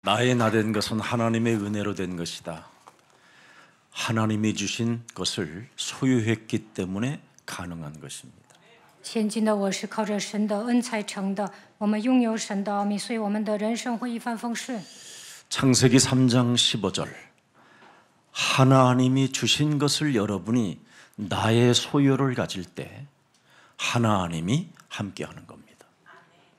나의 나된 것은 하나님의 은혜로 된 것이다. 하나님이 주신 것을 소유했기 때문에 가능한 것입니다. 现今的我是靠着神的恩才成的，我们拥有神的奥秘，所以我们的人生会一帆风顺。 창세기 3장 15절 하나님이 주신 것을 여러분이 나의 소유를 가질 때 하나님이 함께하는 겁니다.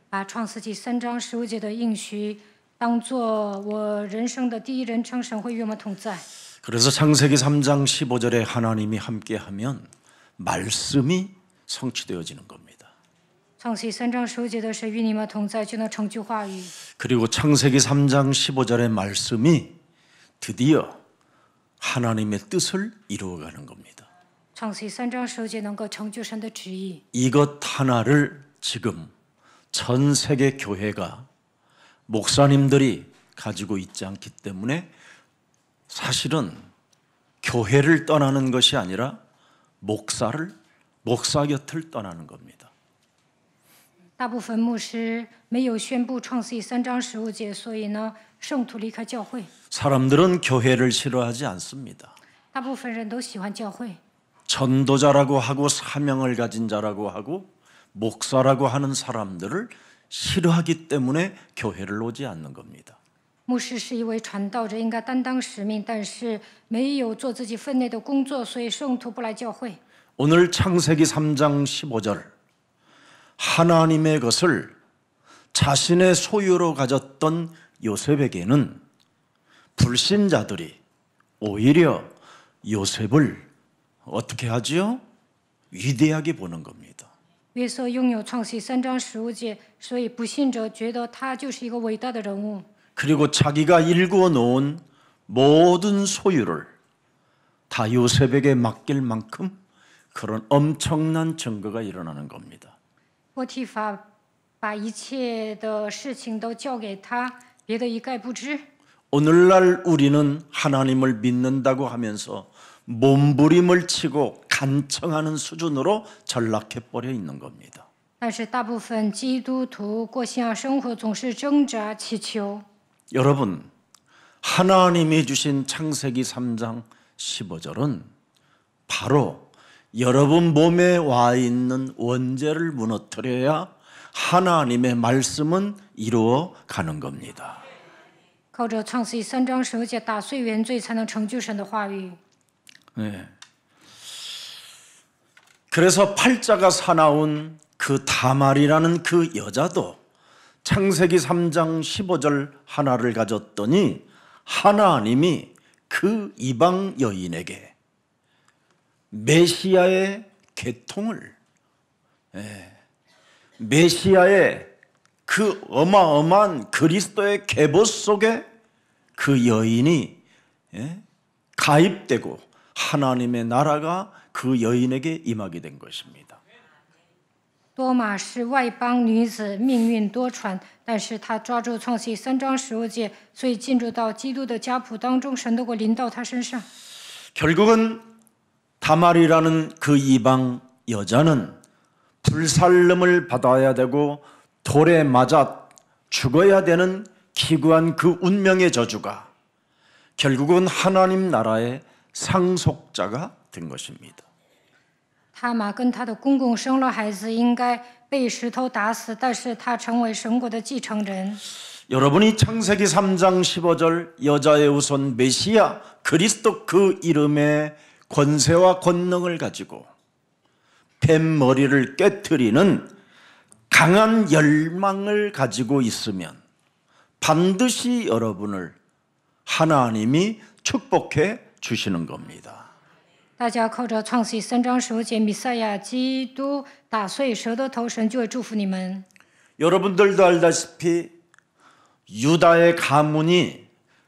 把创世纪3章15节的应许当作我人生的第一人称，神会与我们同在。 그래서 창세기 3장 15절에 하나님이 함께하면 말씀이 성취되어지는 겁니다. 创世纪3章15节的是与你们同在，就能成就话语。 그리고 창세기 3장 15절의 말씀이 드디어 하나님의 뜻을 이루어가는 겁니다. 创世纪3章15节能够成就神的旨意。 이것 하나를 지금 전 세계 교회가 목사님들이 가지고 있지 않기 때문에 사실은 교회를 떠나는 것이 아니라 목사 곁을 떠나는 겁니다. 大部分牧师没有宣布创世纪3章15节，所以呢，圣徒离开教会。 사람들은 교회를 싫어하지 않습니다. 大部分人都喜欢教会， 전도자라고 하고 사명을 가진 자라고 하고 목사라고 하는 사람들을 싫어하기 때문에 교회를 오지 않는 겁니다. 牧师是一位传道者，应该担当使命，但是没有做自己分内的工作，所以圣徒不来教会。 오늘 창세기 3장 15절 하나님의 것을 자신의 소유로 가졌던 요셉에게는 불신자들이 오히려 요셉을 어떻게 하지요? 위대하게 보는 겁니다. 约瑟拥有创世纪3章15节，所以不信者觉得他就是一个伟大的人物。 그리고 자기가 일구어 놓은 모든 소유를 다 요셉에게 맡길 만큼 그런 엄청난 증거가 일어나는 겁니다. 波提法把一切的事情都交给他，别的一概不知。 오늘날 우리는 하나님을 믿는다고 하면서 몸부림을 치고 간청하는 수준으로 전락해버려 있는 겁니다. 但是大部分基督徒过信仰生活总是挣扎祈求。 여러분, 하나님이 주신 창세기 3장 15절은 바로 여러분 몸에 와 있는 원죄를 무너뜨려야 하나님의 말씀은 이루어 가는 겁니다. 靠着创世纪3章15节打碎原罪，才能成就神的话语。 네. 그래서 팔자가 사나운 그 다말이라는 그 여자도 창세기 3장 15절 하나를 가졌더니 하나님이 그 이방 여인에게 메시아의 계통을 메시아의 그 어마어마한 그리스도의 계보 속에 그 여인이 가입되고 하나님의 나라가 그 여인에게 임하게 된 것입니다. 多玛是外邦女子，命运多舛，但是她抓住创世纪3章15节，所以进入到基督的家谱当中，神的国临到她身上。 결국은 다말이라는 그 이방 여자는 불살름을 받아야 되고 돌에 맞아 죽어야 되는 기구한 그 운명의 저주가 결국은 하나님 나라의 상속자가 된 것입니다. 他玛跟他的公公生了孩子，应该被石头打死，但是他成为神国的继承人。 여러분이 창세기 3장 15절 여자의 우선 메시아 그리스도 그 이름의 권세와 권능을 가지고 뱀머리를 깨트리는 강한 열망을 가지고 있으면 반드시 여러분을 하나님이 축복해 주시는 겁니다. 大家靠着创世纪3章15节，弥赛亚基督打碎蛇的头，神就会祝福你们。 여러분들도 알다시피 유다의 가문이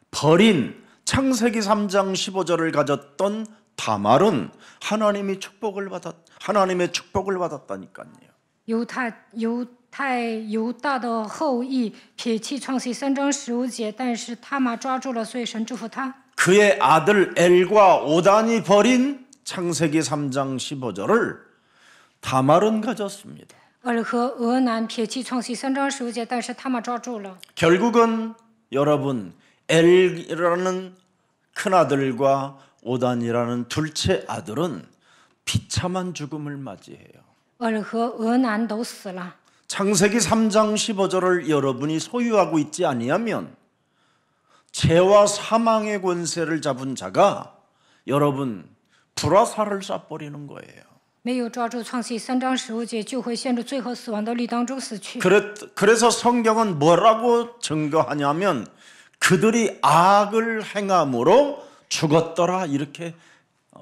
버린 창세기 3장 15절을 가졌던 다말은 하나님의 축복을 받았다니까요. 犹大的后裔撇弃创世纪3章15节，但是他玛抓住了，所以神祝福他。 그의 아들 엘과 오단이 버린 창세기 3장 15절을 다말은 가졌습니다. 尔和俄南撇弃创世纪3章15节，但是他玛抓住了。 결국은 여러분 엘이라는 큰아들과 오단이라는 둘째 아들은 비참한 죽음을 맞이해요. 尔和俄南都死了。 창세기 3장 15절을 여러분이 소유하고 있지 아니하면 죄와 사망의 권세를 잡은 자가 여러분 불화살을 쏴버리는 거예요. 没有抓住创世记3章15节，就会陷入最后死亡的律当中死去。 그래서 성경은 뭐라고 증거하냐면 그들이 악을 행함으로 죽었더라 이렇게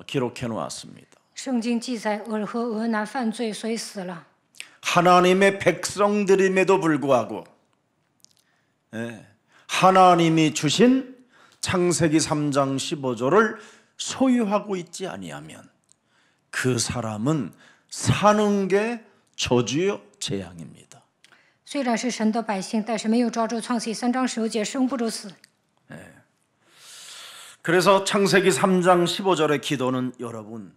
기록해 놓았습니다. 圣经记载，尔和俄南犯罪，所以死了。 하나님의 백성들임에도 불구하고 하나님이 주신 창세기 3장 15절을 소유하고 있지 아니하면 그 사람은 사는 게 저주요 재앙입니다. 虽然是神的百姓，但是没有抓住创世记3章15节，生不如死。 그래서 창세기 3장 15절의 기도는 여러분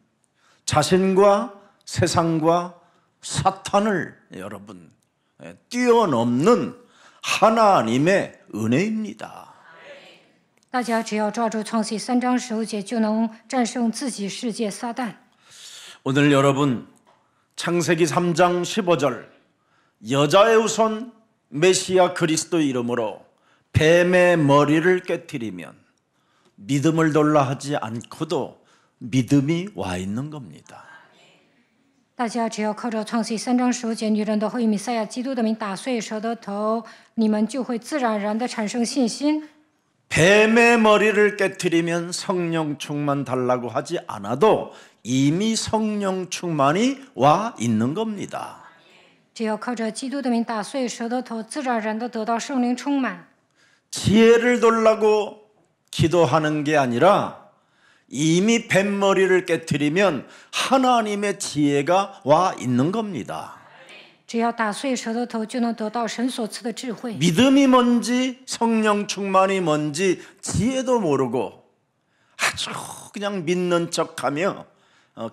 자신과 세상과 사탄을 여러분 뛰어넘는 하나님의 은혜입니다. 大家只要抓住创世记3章15节，就能战胜自己、世界、撒旦。 오늘 여러분 창세기 3장 15절 여자의 후손 메시아 그리스도 이름으로 뱀의 머리를 깨뜨리면 믿음을 돌라 하지 않고도 믿음이 와 있는 겁니다. 大家只要靠着创世记3章15节，女人的后裔弥赛亚基督的名打碎蛇的头，你们就会自然而然的产生信心。 뱀의 머리를 깨뜨리면 성령 충만 달라고 하지 않아도 이미 성령 충만이 와 있는 겁니다. 只要靠着基督的名打碎蛇的头，自然而然的得到圣灵充满。 지혜를 돌라고 기도하는 게 아니라 이미 뱀머리를 깨뜨리면 하나님의 지혜가 와 있는 겁니다. 只要打碎蛇的头，就能得到神所赐的智慧。 믿음이 뭔지 성령 충만이 뭔지 지혜도 모르고 아주 그냥 믿는 척하며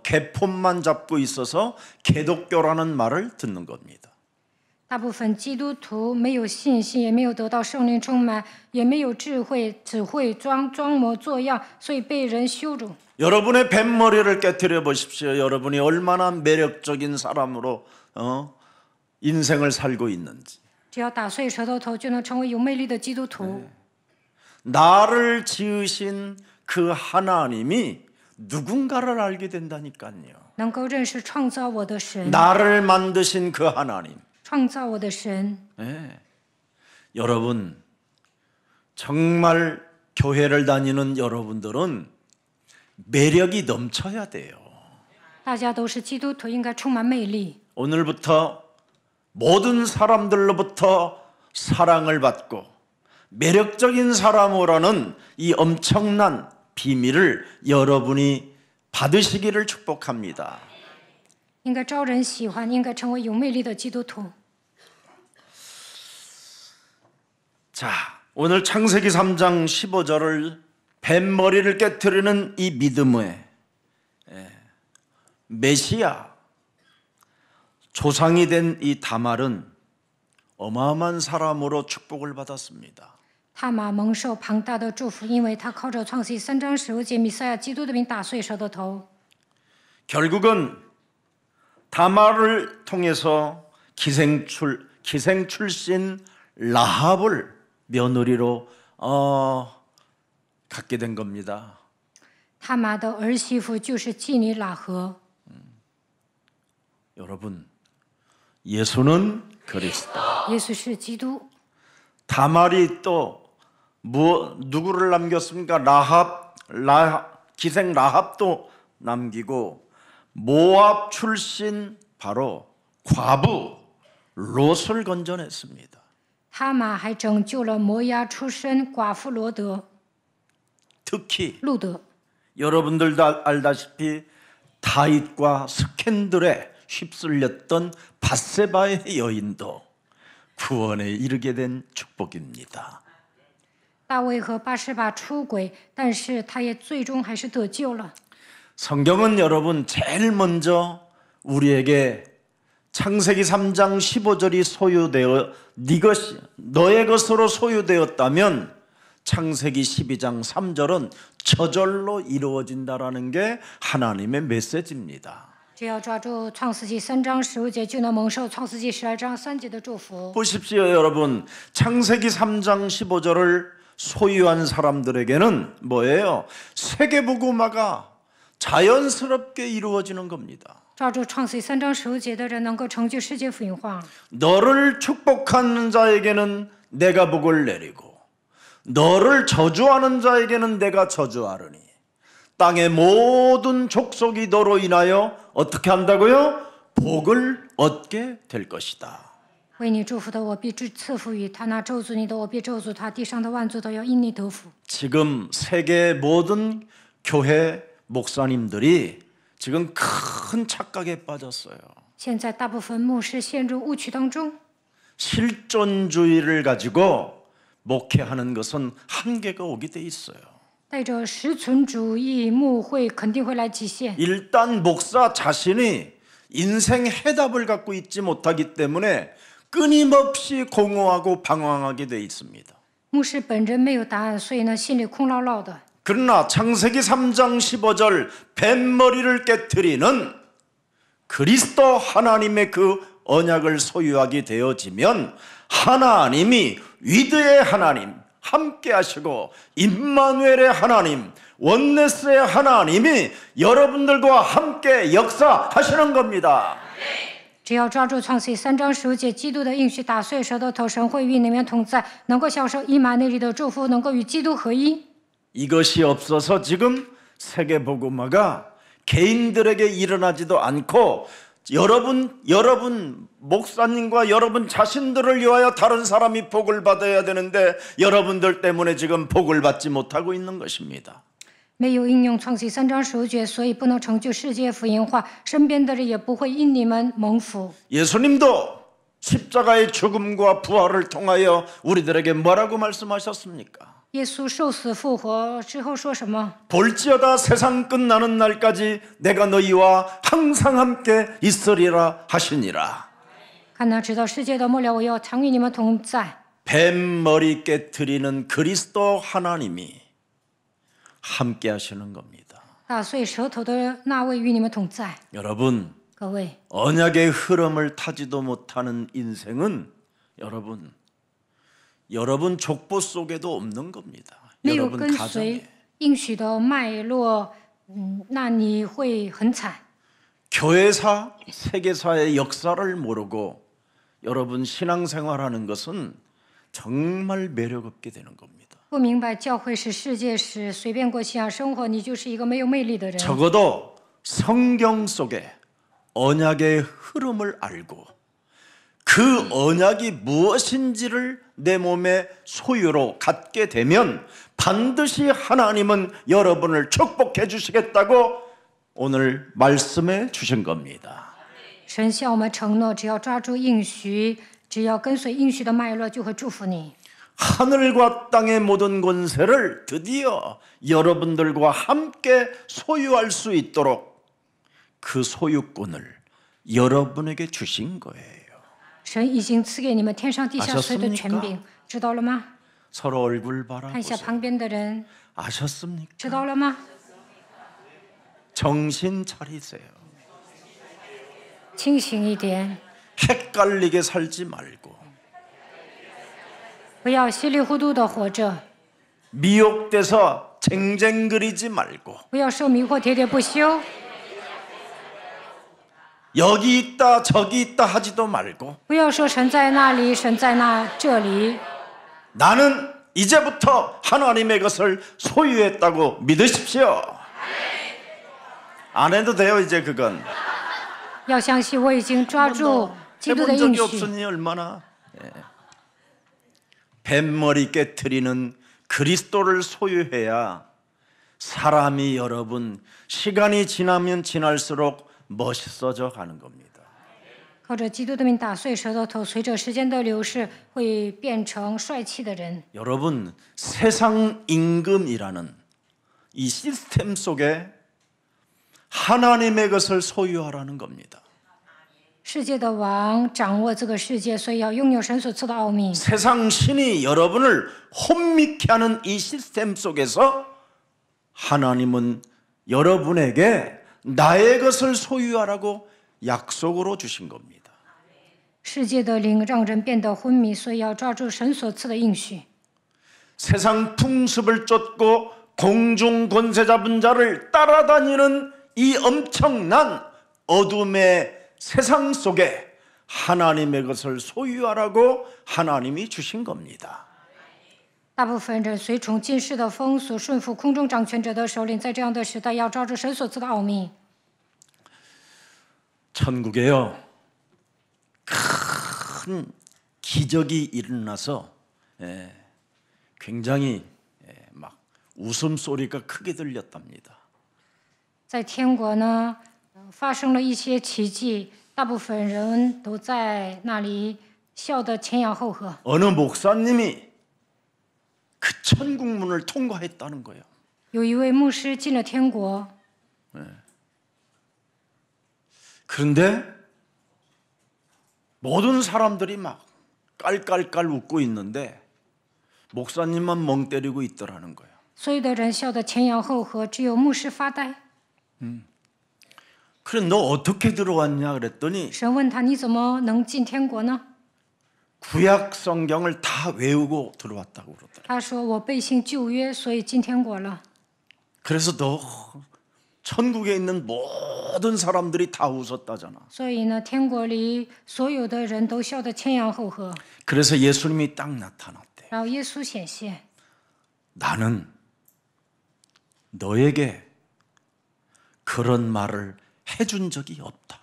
개폼만 잡고 있어서 개독교라는 말을 듣는 겁니다. 大部分基督徒没有信心，也没有得到圣灵充满，也没有智慧，只会装模作样，所以被人羞辱。 여러분의 뱀머리를 깨뜨려 보십시오. 여러분이 얼마나 매력적인 사람으로 인생을 살고 있는지. 只要打碎蛇的头，就能成为有魅力的基督徒。 나를 지으신 그 하나님이 누군가를 알게 된다니까요. 能够认识创造我的神， 나를 만드신 그 하나님. 创造我的神。 여러분 정말 교회를 다니는 여러분들은 매력이 넘쳐야 돼요. 大家都是基督徒，应该充满魅力。 오늘부터 모든 사람들로부터 사랑을 받고 매력적인 사람으로는 이 엄청난 비밀을 여러분이 받으시기를 축복합니다. 应该招人喜欢，应该成为有魅力的基督徒。 자, 오늘 창세기 3장 15절을 뱀머리를 깨뜨리는 이 믿음의 메시아 조상이 된 이 다말은 어마어마한 사람으로 축복을 받았습니다. 他玛蒙受庞大的祝福，因为他靠着创世记3章15节弥赛亚基督的名打碎蛇的头。 결국은 다말을 통해서 기생 출신 라합을 며느리로 갖게 된 겁니다. 他玛的儿媳妇就是妓女喇合。 여러분, 예수는 그리스도. 耶稣是基督。 다말이 또 누구를 남겼습니까? 기생 라합도 남기고 모압 출신 바로 과부 롯을 건져냈습니다. 他玛还拯救了摩押出身寡妇罗德、 특히 路德。 여러분들도 알다시피 다윗과 스캔들에 휩쓸렸던 밧세바의 여인도 구원에 이르게 된 축복입니다. 大卫和巴示巴出轨，但是他也最终还是得救了。 성경은 여러분 제일 먼저 우리에게 창세기 3장 15절이 소유되어 너의 것으로 소유되었다면 창세기 12장 3절은 저절로 이루어진다라는 게 하나님의 메시지입니다. 只要抓住创世纪3章15节，就能蒙受创世纪12章3节的祝福。 보십시오, 여러분. 창세기 3장 15절을 소유한 사람들에게는 뭐예요? 세계복음화가 자연스럽게 이루어지는 겁니다. 抓住创世纪3章15节的人，能够成就世界福音化。 너를 축복하는 자에게는 내가 복을 내리고 너를 저주하는 자에게는 내가 저주하리니 땅의 모든 족속이 너로 인하여 어떻게 한다고요? 복을 얻게 될 것이다. 为你祝福的，我必赐福于他；那咒诅你的，我必咒诅他。地上的万族都要因你得福。 지금 세계 모든 교회 목사님들이 지금 큰 착각에 빠졌어요. 现在大部分牧师陷入误区当中， 실존주의를 가지고 목회하는 것은 한계가 오게 돼 있어요. 带着实存主义牧会肯定会来极限。 일단 목사 자신이 인생 해답을 갖고 있지 못하기 때문에 끊임없이 공허하고 방황하게 돼 있습니다. 牧师本人没有答案，所以呢，心里空落落的。 그러나 창세기 3장 15절 뱀머리를 깨트리는 그리스도 하나님의 그 언약을 소유하게 되어지면 하나님이 위드의 하나님 함께 하시고 임마누엘의 하나님 원네스의 하나님이 여러분들과 함께 역사하시는 겁니다. 只要抓住创世纪3章15节，基督的应许打碎舌头头，神会与你们同在，能够享受以马内利的祝福，能够与基督合一。 이것이 없어서 지금 세계복음화가 개인들에게 일어나지도 않고 여러분 목사님과 여러분 자신들을 위하여 다른 사람이 복을 받아야 되는데 여러분들 때문에 지금 복을 받지 못하고 있는 것입니다. 没有应用创世纪3章15节，所以不能成就世界福音化，身边的人也不会因你们蒙福。 예수님도 십자가의 죽음과 부활을 통하여 우리들에게 뭐라고 말씀하셨습니까? 耶稣受死复活之后说什么？ 볼지어다 세상 끝나는 날까지 내가 너희와 항상 함께 있으리라 하시니라. 看哪，直到世界的末了，我要常与你们同在。 뱀머리 깨트리는 그리스도 하나님이 함께 하시는 겁니다. 打碎舌头的那位与你们同在。 여러분, 各位， 언약의 흐름을 타지도 못하는 인생은 여러분 족보 속에도 없는 겁니다. 没有 여러분 跟随 가정에. 应许的脉络，那你会很惨。 교회사, 세계사의 역사를 모르고 여러분 신앙생활하는 것은 정말 매력 없게 되는 겁니다. 不明白教会是世界史，随便过信仰生活，你就是一个没有魅力的人。 적어도 성경 속에 언약의 흐름을 알고 그 언약이 무엇인지를 내 몸의 소유로 갖게 되면 반드시 하나님은 여러분을 축복해 주시겠다고 오늘 말씀해 주신 겁니다. 神向我们承诺，只要抓住应许，只要跟随应许的脉络，就会祝福你。 하늘과 땅의 모든 권세를 드디어 여러분들과 함께 소유할 수 있도록 그 소유권을 여러분에게 주신 거예요. 神已经赐给你们天上地下所有的权柄，知道了吗？ 서로 얼굴 看一下 바라보세요. 旁边的人， 아셨습니까? 知道了吗？ 정신 차리세요. 清醒一点， 헷갈리게 살지 말고 不要稀里糊涂的活着， 미혹돼서 쟁쟁거리지 말고 不要受迷惑喋喋不休， 여기 있다 저기 있다 하지도 말고 不要说神在那里，神在这里。 나는 이제부터 하나님의 것을 소유했다고 믿으십시오. 안 해도 돼요 이제 그건. 要相信我已经抓住基督的 해본 应 적이 许。 없으니 얼마나. 예. 뱀머리 깨트리는 그리스도를 소유해야 사람이 여러분 시간이 지나면 지날수록 멋있어져 가는 겁니다. 靠着基督的名打碎舌头头，随着时间的流逝，会变成帅气的人。 여러분 세상 임금이라는 이 시스템 속에 하나님의 것을 소유하라는 겁니다. 世界的王掌握这个世界，所以要拥有神所赐的奥秘。 세상 신이 여러분을 혼미케 하는 이 시스템 속에서 하나님은 여러분에게 나의 것을 소유하라고 약속으로 주신 겁니다. 世界的灵让人变得昏迷，所以要抓住神所赐的应许。 세상 풍습을 쫓고 공중 권세 잡은 자를 따라다니는 이 엄청난 어둠의 세상 속에 하나님의 것을 소유하라고 하나님이 주신 겁니다. 大部分人随从今世的风俗，顺服空中掌权者的首领，在这样的时代，要抓住神所赐的奥秘。 천국에요, 큰 기적이 일어나서 굉장히 막 웃음소리가 크게 들렸답니다. 在天国呢，发生了一些奇迹，大部分人都在那里笑得前仰后合。 어느 목사님이 그 천국 문을 통과했다는 거예요. 有一位牧师进了天国， 그런데 모든 사람들이 막 깔깔깔 웃고 있는데 목사님만 멍 때리고 있더라는 거예요. 所有的人笑得前仰后合，只有牧师发呆。 그래 너 어떻게 들어왔냐 그랬더니 神问他：“你怎么能进天国呢 구약 성경을 다 외우고 들어왔다고 그러더라. ？”他说：“我背信旧约，所以进天国了。 그래서 너 천국에 있는 모든 사람들이 다 웃었다잖아. 所以呢，天国里所有的人都笑得前仰后合。 그래서 예수님이 딱 나타났대. 然后耶稣显现， 나는 너에게 그런 말을 해준 적이 없다.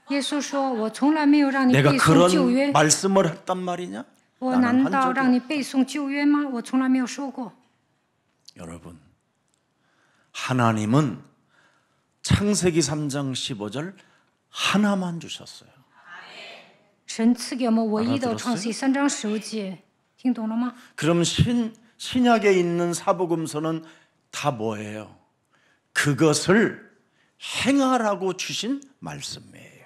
耶稣说：“我从来没有让你 내가 背诵旧 그런 约。 말씀을 했단 말이냐? 我 나는 难 한 道 적이 让你背诵旧约吗？我从来没有说过。 여러분, 하나님은 창세기 3장 15절 하나만 주셨어요. 神赐给我们唯一的 알아들었어요? 创世3章15节，听懂了吗？ 그럼 신약에 있는 사복음서는 다 뭐예요? 그것을 행하라고 주신 말씀이에요.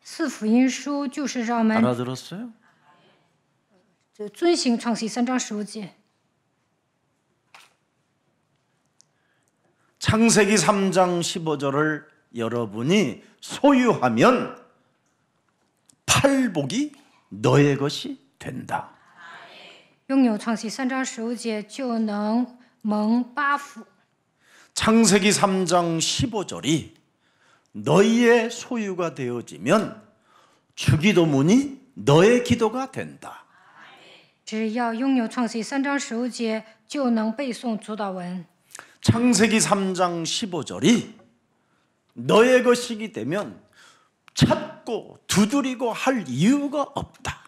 四福音书就是让我们 알아들었어요? 遵行创世3章15节。 창세기 3장 15절을 여러분이 소유하면 팔복이 너의 것이 된다. 拥有创世3章15节，就能蒙八福。 창세기 3장 15절이 너희의 소유가 되어지면 주기도문이 너의 기도가 된다. 只要拥有创世3章15节，就能背诵主祷文。 창세기 3장 15절이 너의 것이기 되면 찾고 두드리고 할 이유가 없다.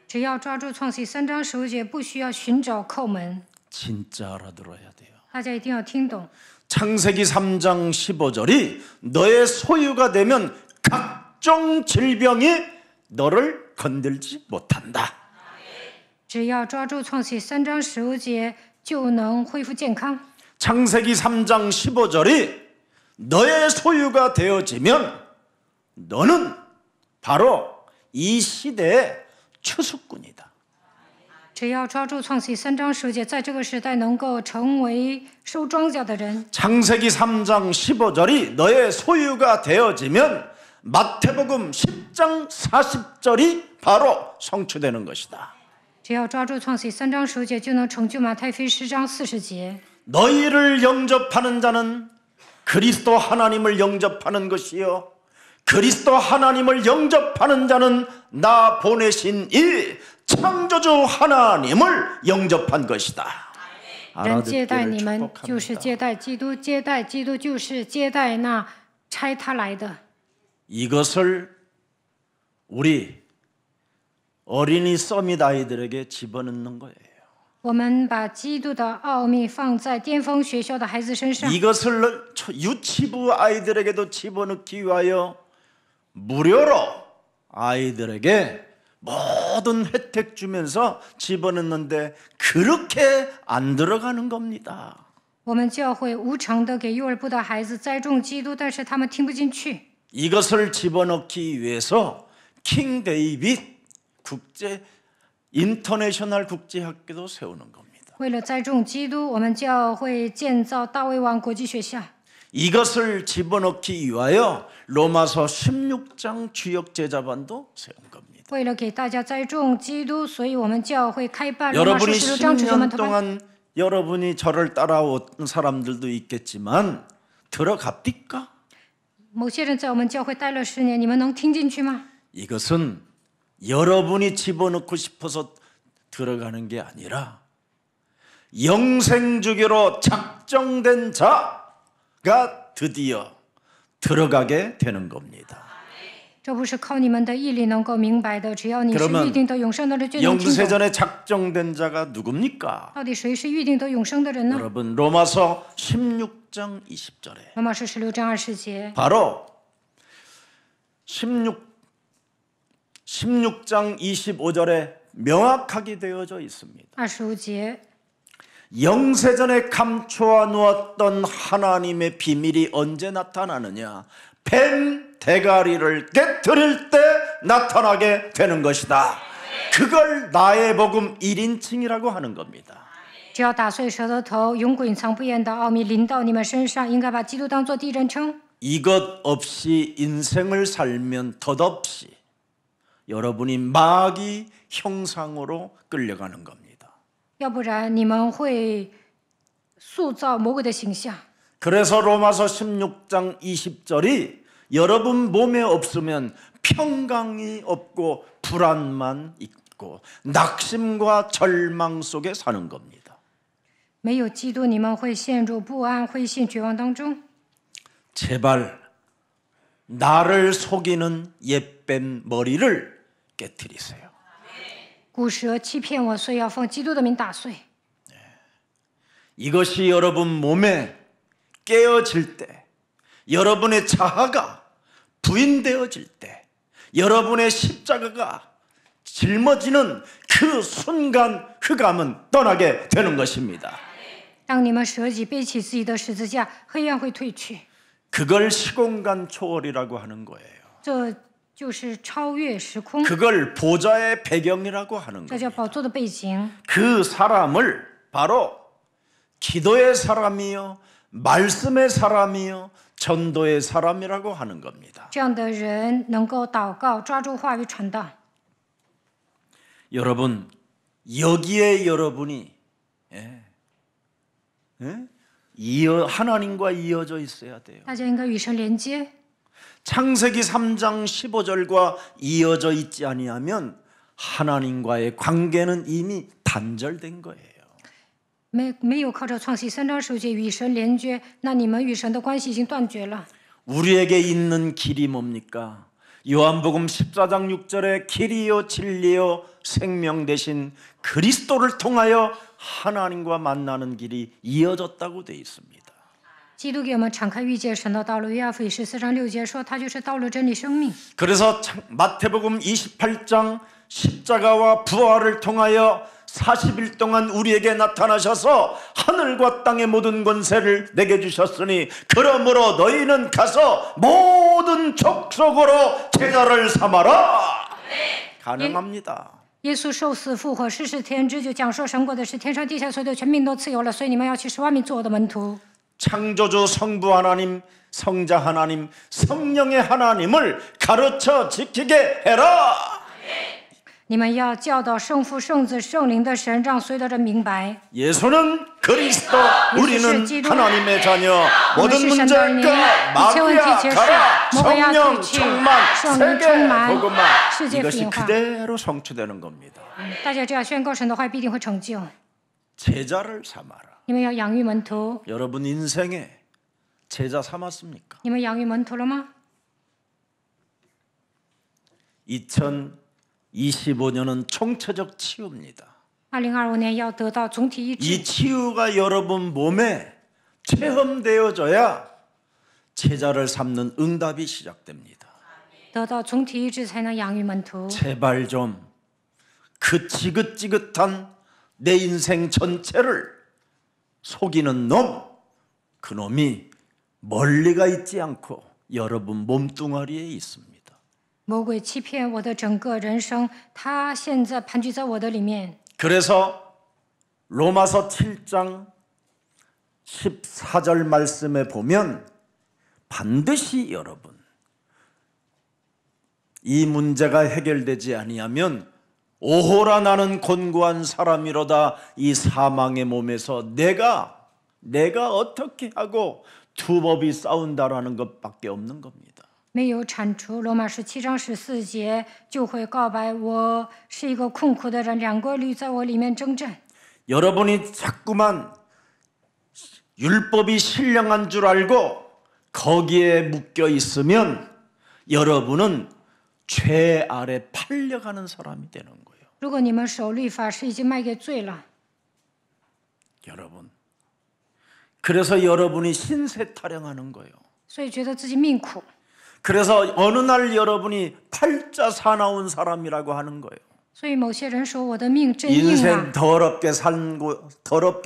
只要抓住创世3章15节，不需要寻找叩门。 진짜 알아들어야 돼요. 大家一定要听懂。 창세기 3장 15절이 너의 소유가 되면 각종 질병이 너를 건들지 못한다. 只要抓住创世3章15节，就能恢复健康。 창세기 3장 15절이 너의 소유가 되어지면 너는 바로 이 시대의 추수꾼이다. 只要抓住创世3章15节，在这个时代能够成为收庄稼的人。 창세기 3장 15절이 너의 소유가 되어지면 마태복음 10장 40절이 바로 성취되는 것이다. 只要抓住创世3章15节，就能成就马太福音10章40节。 너희를 영접하는 자는 그리스도 하나님을 영접하는 것이요 그리스도 하나님을 영접하는 자는 나 보내신 이 창조주 하나님을 영접한 것이다. 人接待你们， 알아듣기를 就是 축복합니다. 接待基督；接待基督，就是接待那差他来的。 이것을 우리 어린이 서밋 아이들에게 집어넣는 거예요. 我们把基督的奥秘放在巅峰学校的孩子身上， 이것을 유치부 아이들에게도 집어넣기 위하여 무료로 아이들에게 모든 혜택 주면서 집어넣는데 그렇게 안 들어가는 겁니다. 我们教会无偿的给幼儿部的孩子栽种基督，但是他们听不进去。 이것을 집어넣기 위해서 킹 데이빗 국제 인터내셔널 국제학교도 세우는 겁니다. 为了栽种基督，我们教会建造大卫王国际学校。 이것을 집어넣기 위하여 로마서 16장 주역 제자반도 세운 겁니다. 为了给大家栽种基督，所以我们教会开办罗马书 여러분이 16章主教门 10년 徒班。 동안 여러분이 저를 따라온 사람들도 있겠지만 들어갑니까? 某些人在我们教会待了10年，你们能听进去吗？ 이것은 여러분이 집어넣고 싶어서 들어가는 게 아니라 영생주기로 작정된 자가 드디어 들어가게 되는 겁니다. 这不是靠你们的毅力能够明白的，只要你是 그러면 预定得永生的人，就能听懂。 영세전에 작정된 자가 누굽니까? 到底谁是预定得永生的人呢？ 여러분 로마서 16장 20절에 罗马书16章20节， 바로 16장 25절에 명확하게 되어져 있습니다. 25节， 영세전에 감추어 놓았던 하나님의 비밀이 언제 나타나느냐? 뱀 대가리를 깨뜨릴 때 나타나게 되는 것이다. 그걸 나의 복음 1인칭이라고 하는 겁니다. 只要打碎蛇的头，永隐藏不言的奥秘临到你们身上，应该把基督当作第一人称。 이것 없이 인생을 살면 덧없이 여러분이 마귀 형상으로 끌려가는 겁니다. 要不然你们会塑造魔鬼的形象。 그래서 로마서 16장 20절이 여러분 몸에 없으면 평강이 없고 불안만 있고 낙심과 절망 속에 사는 겁니다. 没有基督，你们会陷入不安、灰心、绝望当中。 제발 나를 속이는 옛뱀 머리를 깨트리세요. 古蛇欺骗我，所以要奉基督的名打碎。 이것이 여러분 몸에 깨어질 때, 여러분의 자아가 부인되어질 때, 여러분의 십자가가 짊어지는 그 순간 흑암은 떠나게 되는 것입니다. 当你们舍己背起自己的十字架，黑暗会退去。 그걸 시공간 초월이라고 하는 거예요. 这就是超越时空， 그걸 보좌의 배경이라고 하는 这叫 거예요. 宝座的背景。 그 사람을 바로 기도의 사람이요, 말씀의 사람이요, 전도의 사람이라고 하는 겁니다. 这样的人能够祷告，抓住话语传道。 여러분, 여기에 여러분이 하나님과 이어져 있어야 돼요. 大家应该与神连接。 창세기 3장 15절과 이어져 있지 아니하면 하나님과의 관계는 이미 단절된 거예요. 没有靠着创世3章15节与神连接，那你们与神的关系已经断绝了。 우리에게 있는 길이 뭡니까? 요한복음 14장 6절에 길이요 진리요 생명 되신 그리스도를 통하여 하나님과 만나는 길이 이어졌다고 되어 있습니다. 基督给我们敞开遇见神的道路。约翰福音14章6节说，他就是道路、真理、生命。 그래서 마태복음 28장 십자가와 부활을 통하여 40일 동안 우리에게 나타나셔서 하늘과 땅의 모든 권세를 내게 주셨으니 그러므로 너희는 가서 모든 족속으로 제자를 삼아라. 가능합니다. 耶稣受死复活，世世天之，就讲说神国的事，天上地下所有的全民都赐有了，所以你们要去使万民做我的门徒。 창조주 성부 하나님, 성자 하나님, 성령의 하나님을 가르쳐 지키게 해라. 你们要教导圣父、圣子、圣灵的神，让所有的人明白。 예수는 그리스도, 우리는 기도. 하나님의 자녀. 모든 우리 문제가 이切问题 마귀야 结束 가라. 魔鬼要 성령 退去 충만, 圣灵 세계 充满 복음화. 世界福 이것이 音化。 그대로 성취되는 겁니다. 大家这样宣告神的话，必定会成就。 제자를 삼아라. 你们要养育门徒， 여러분 인생에 제자 삼았습니까? 你们养育门徒了吗？ 2025년은 총체적 치유입니다. 2025年要得到总体医 이 治， 치유가 여러분 몸에 체험되어져야 제자를 삼는 응답이 시작됩니다. 得到总体医治才能养育门徒。 제발 좀 그 지긋지긋한 내 인생 전체를 속이는 놈, 그 놈이 멀리가 있지 않고 여러분 몸뚱아리에 있습니다. 魔鬼欺骗我的整个人生，他现在盘踞在我的里面。 그래서 로마서 7장 14절 말씀에 보면 반드시 여러분 이 문제가 해결되지 아니하면 오호라 나는 곤고한 사람이로다 이 사망의 몸에서 내가 어떻게 하고 두 법이 싸운다라는 것밖에 없는 겁니다. 没有铲除罗马17章14节，就会告白我是一个困苦的人，两个律在我里面征战。 여러분이 자꾸만 율법이 신령한 줄 알고 거기에 묶여 있으면 여러분은 죄 아래 팔려가는 사람이 되는 거예요. 如果你们守律法是已经卖给罪了， 여러분. 그래서 여러분이 신세 타령하는 거예요. 所以觉得自己命苦。 그래서 어느 날 여러분이 팔자 사나운 사람이라고 하는 거예요. 所以某些人说我的命真硬啊 인생 ， 더럽게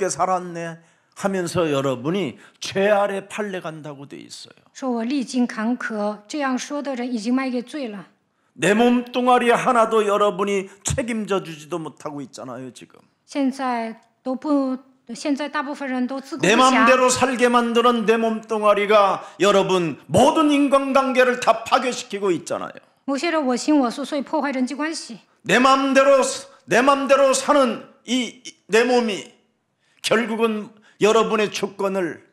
살았네 하면서 여러분이 죄 아래 팔려간다고 돼 있어요. 说我历经坎坷，这样说的人已经卖给罪了。 내 몸뚱아리 하나도 여러분이 책임져 주지도 못하고 있잖아요, 지금. 现在大部分人都自顾 내 不暇， 마음대로 살게 만드는 내 몸뚱아리가 여러분 모든 인간관계를 다 파괴시키고 있잖아요. 某些人我行我素，所以破坏人际关系。 내 마음대로 사는 내 몸이 결국은 여러분의 주권을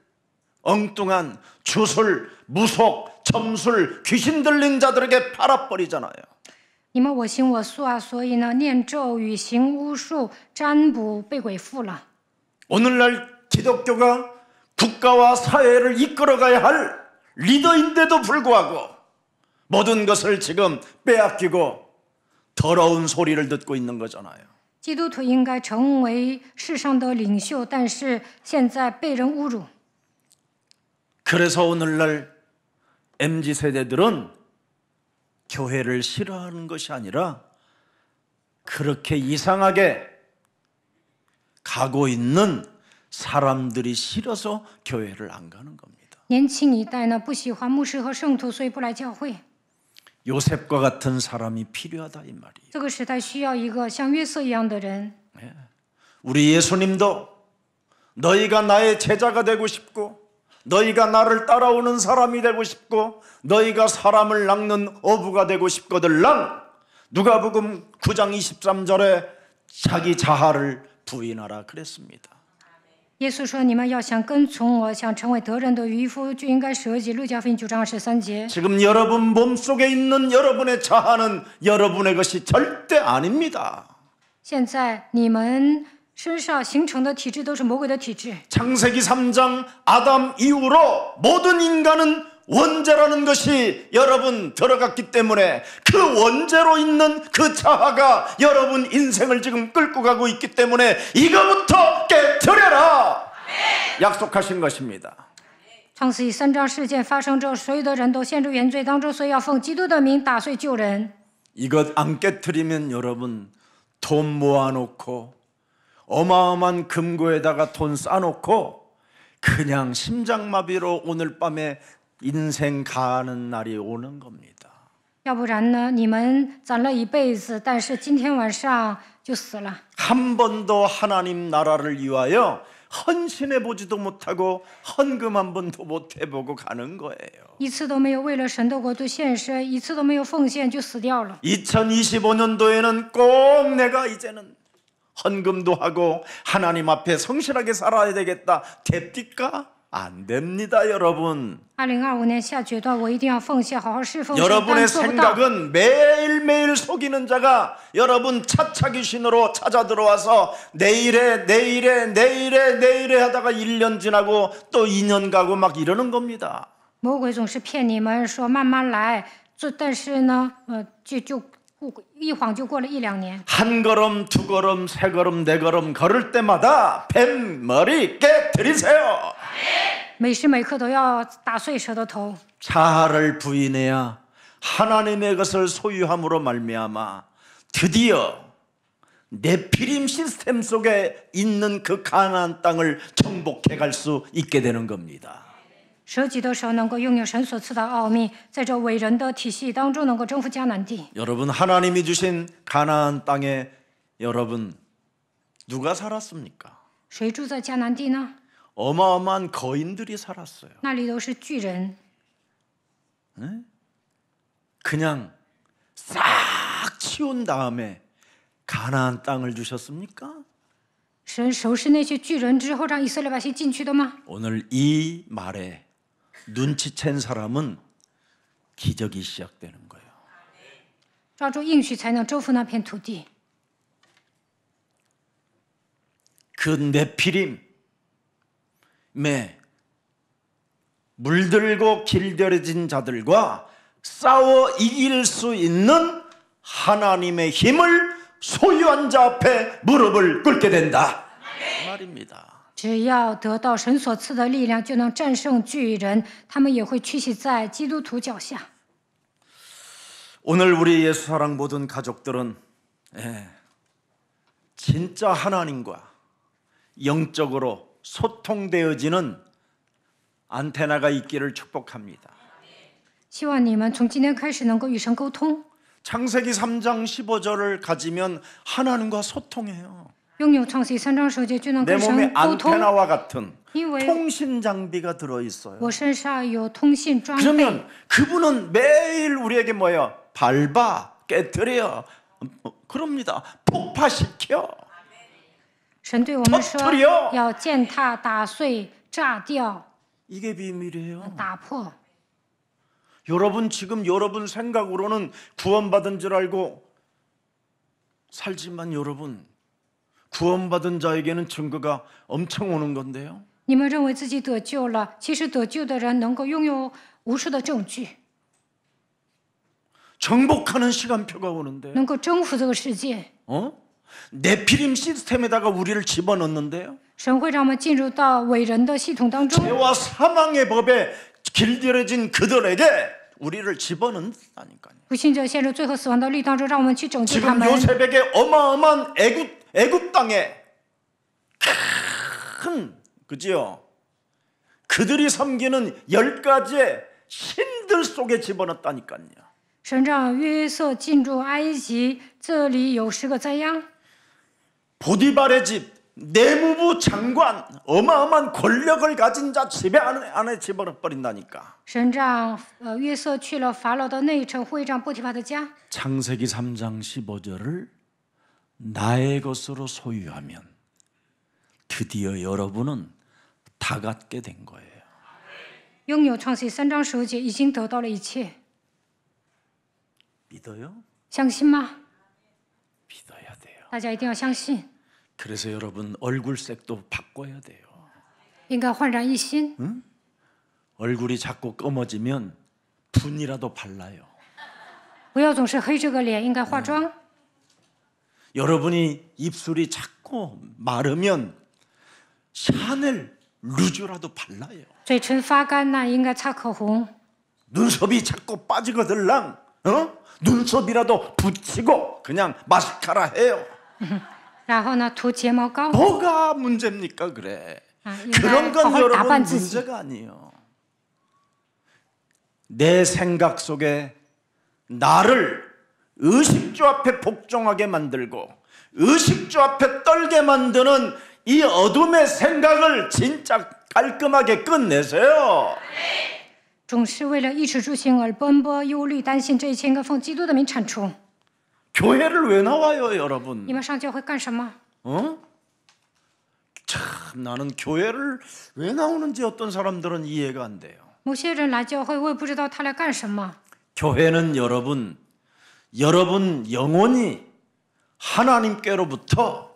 엉뚱한 주술, 무속, 점술, 귀신 들린 자들에게 팔아버리잖아요. 你们我行我素啊，所以呢，念咒语、行巫术、占卜被鬼附了。 오늘날 기독교가 국가와 사회를 이끌어가야 할 리더인데도 불구하고 모든 것을 지금 빼앗기고 더러운 소리를 듣고 있는 거잖아요. 基督徒应该成为世上的领袖，但是现在被人侮辱。 그래서 오늘날 MZ세대들은 교회를 싫어하는 것이 아니라 그렇게 이상하게 가고 있는 사람들이 싫어서 교회를 안 가는 겁니다. 年轻一代呢不喜欢牧师和圣徒，所以不来教会。 요셉과 같은 사람이 필요하다 이 말이에요. 这个时代需要一个像约瑟一样的人。 우리 예수님도 너희가 나의 제자가 되고 싶고 너희가 나를 따라오는 사람이 되고 싶고 너희가 사람을 낚는 어부가 되고 싶거들랑 누가복음 9장 23절에 자기 자아를 부인하라 그랬습니다. 耶稣说：“你们要想跟从我，想成为得人的渔夫，就应该舍己。”路加福音9章23节。 지금 여러분 몸속에 있는 여러분의 자아는 여러분의 것이 절대 아닙니다. 现在你们身上形成的体质都是魔鬼的体质。 창세기 3장 아담 이후로 모든 인간은 원죄라는 것이 여러분 들어갔기 때문에 그 원죄로 있는 그 자아가 여러분 인생을 지금 끌고 가고 있기 때문에 이거부터 깨트려라 약속하신 것입니다. 创世纪3章事件发生之后，所有的人都陷入原罪当中，所以要奉基督的名打碎旧人。 이것 안 깨트리면 여러분 돈 모아놓고 어마어마한 금고에다가 돈 싸놓고 그냥 심장마비로 오늘 밤에 인생 가는 날이 오는 겁니다. 要不然呢，你们攒了一辈子，但是今天晚上就死了。 한 번도 하나님 나라를 위하여 헌신해 보지도 못하고 헌금 한 번도 못 해보고 가는 거예요. 一次都没有为了神的国度献身，一次都没有奉献就死掉了。 2025년도에는 꼭 내가 이제는 헌금도 하고 하나님 앞에 성실하게 살아야 되겠다. 됩니까? 안 됩니다, 여러분. 2025年下决断，我一定要奉献，好好侍奉神， 여러분의 但做不到。 생각은 매일매일 속이는 자가 여러분 차차 귀신으로 찾아 들어와서 내일에 하다가 1년 지나고 또 2년 가고 막 이러는 겁니다. 魔鬼总是骗你们说慢慢来，但是呢，一晃就过了1、2年。 한 걸음, 두 걸음, 세 걸음, 네 걸음 걸을 때마다 뱀 머리 깨트리세요. 每时每刻都要打碎蛇的头。 자아를 부인해야 하나님의 것을 소유함으로 말미암아 드디어 네피림 시스템 속에 있는 그 가나안 땅을 정복해 갈 수 있게 되는 겁니다. 舍己的时候能够拥有神所赐的奥秘，在这伟人的体系当中能够征服迦南地。 여러분 하나님이 주신 가나안 땅에 여러분 누가 살았습니까? 谁住在迦南地呢？ 어마어마한 거인들이 살았어요. 那里都是巨人， 그냥 싹 치운 다음에 가나안 땅을 주셨습니까? 神收拾那些巨人之后，让以色列百姓进去的吗？ 오늘 이 말에 눈치챈 사람은 기적이 시작되는 거예요. 抓住应许才能征服那片土地。 그 네피림에 물들고 길들여진 자들과 싸워 이길 수 있는 하나님의 힘을 소유한 자 앞에 무릎을 꿇게 된다. 말입니다. 只要得到神所赐的力量，就能战胜巨人，他们也会屈膝在基督徒脚下。 오늘 우리 예수 사랑 모든 가족들은 진짜 하나님과 영적으로 소통되어지는 안테나가 있기를 축복합니다. 希望你们从今天开始能够与神沟通， 창세기 3장 15절을 가지면 하나님과 소통해요. 拥有创世3章10节就能 내 跟 몸에 神沟通， 안테나와 같은 因为 통신 장비가 들어 있어요. 我身上有通信装备。 그러면 그분은 매일 우리에게 뭐예요? 밟아, 깨뜨려, 그럽니다. 폭파시켜. 神对我们说 터뜨려 要践踏、打碎、炸掉、 이게 비밀이에요. 打破。 여러분 지금 여러분 생각으로는 구원받은 줄 알고 살지만 여러분 구원받은 자에게는 증거가 엄청 오는 건데요. 你们认为自己得救了，其实得救的人能够拥有无数的证据， 정복하는 시간표가 오는데 能够征服这个世界。 네피림 시스템에다가 우리를 집어넣는데요. 神会让我们进入到伟人的系统当中， 죄와 사망의 법에 길들여진 그들에게 우리를 집어넣는다니까요. 不信者陷入罪和死亡的律当中，让我们去拯救他 지금 们。 요셉에게 어마어마한 애굽 땅에 큰 그지요? 그들이 섬기는 10가지의 신들 속에 집어넣었다니까요. 神让约瑟进入埃及，这里有10个灾殃。 보디발의 집 내무부 장관 어마어마한 권력을 가진 자 집에 안에 집어넣어버린다니까. 神让约瑟去了法老的内城会长波提法的家。 창세기 3장 15절을 나의 것으로 소유하면 드디어 여러분은 다 갖게 된 거예요. 拥有创世3章10节，已经得到了一切， 믿어요? 相信吗？ 믿어야 돼요. 大家一定要相信， 그래서 여러분 얼굴색도 바꿔야 돼요. 应该焕然一新。 얼굴이 자꾸 검어지면 분이라도 발라요. 不要总是黑着个脸，应该化妆。 여러분이 입술이 자꾸 마르면 샤넬 루즈라도 발라요. 嘴唇发干那应该擦口红。 눈썹이 자꾸 빠지거들랑 눈썹이라도 붙이고 그냥 마스카라 해요. 然后呢，涂睫毛膏。 뭐가 문제입니까 그래. 应该 그런 好 건 好打扮 여러분 自己。 문제가 아니에요. 내 생각 속에 나를 의식주 앞에 복종하게 만들고 의식주 앞에 떨게 만드는 이 어둠의 생각을 진짜 깔끔하게 끝내세요. 总是为了衣食住行而奔波、忧虑、担心，这一切应该奉基督的名铲除。 교회를 왜 나와요 여러분? 你们上教会干什么？ 참 나는 교회를 왜 나오는지 어떤 사람들은 이해가 안 돼요. 某些人来教会，我也不知道他来干什么。 교회는 여러분 영혼이 하나님께로부터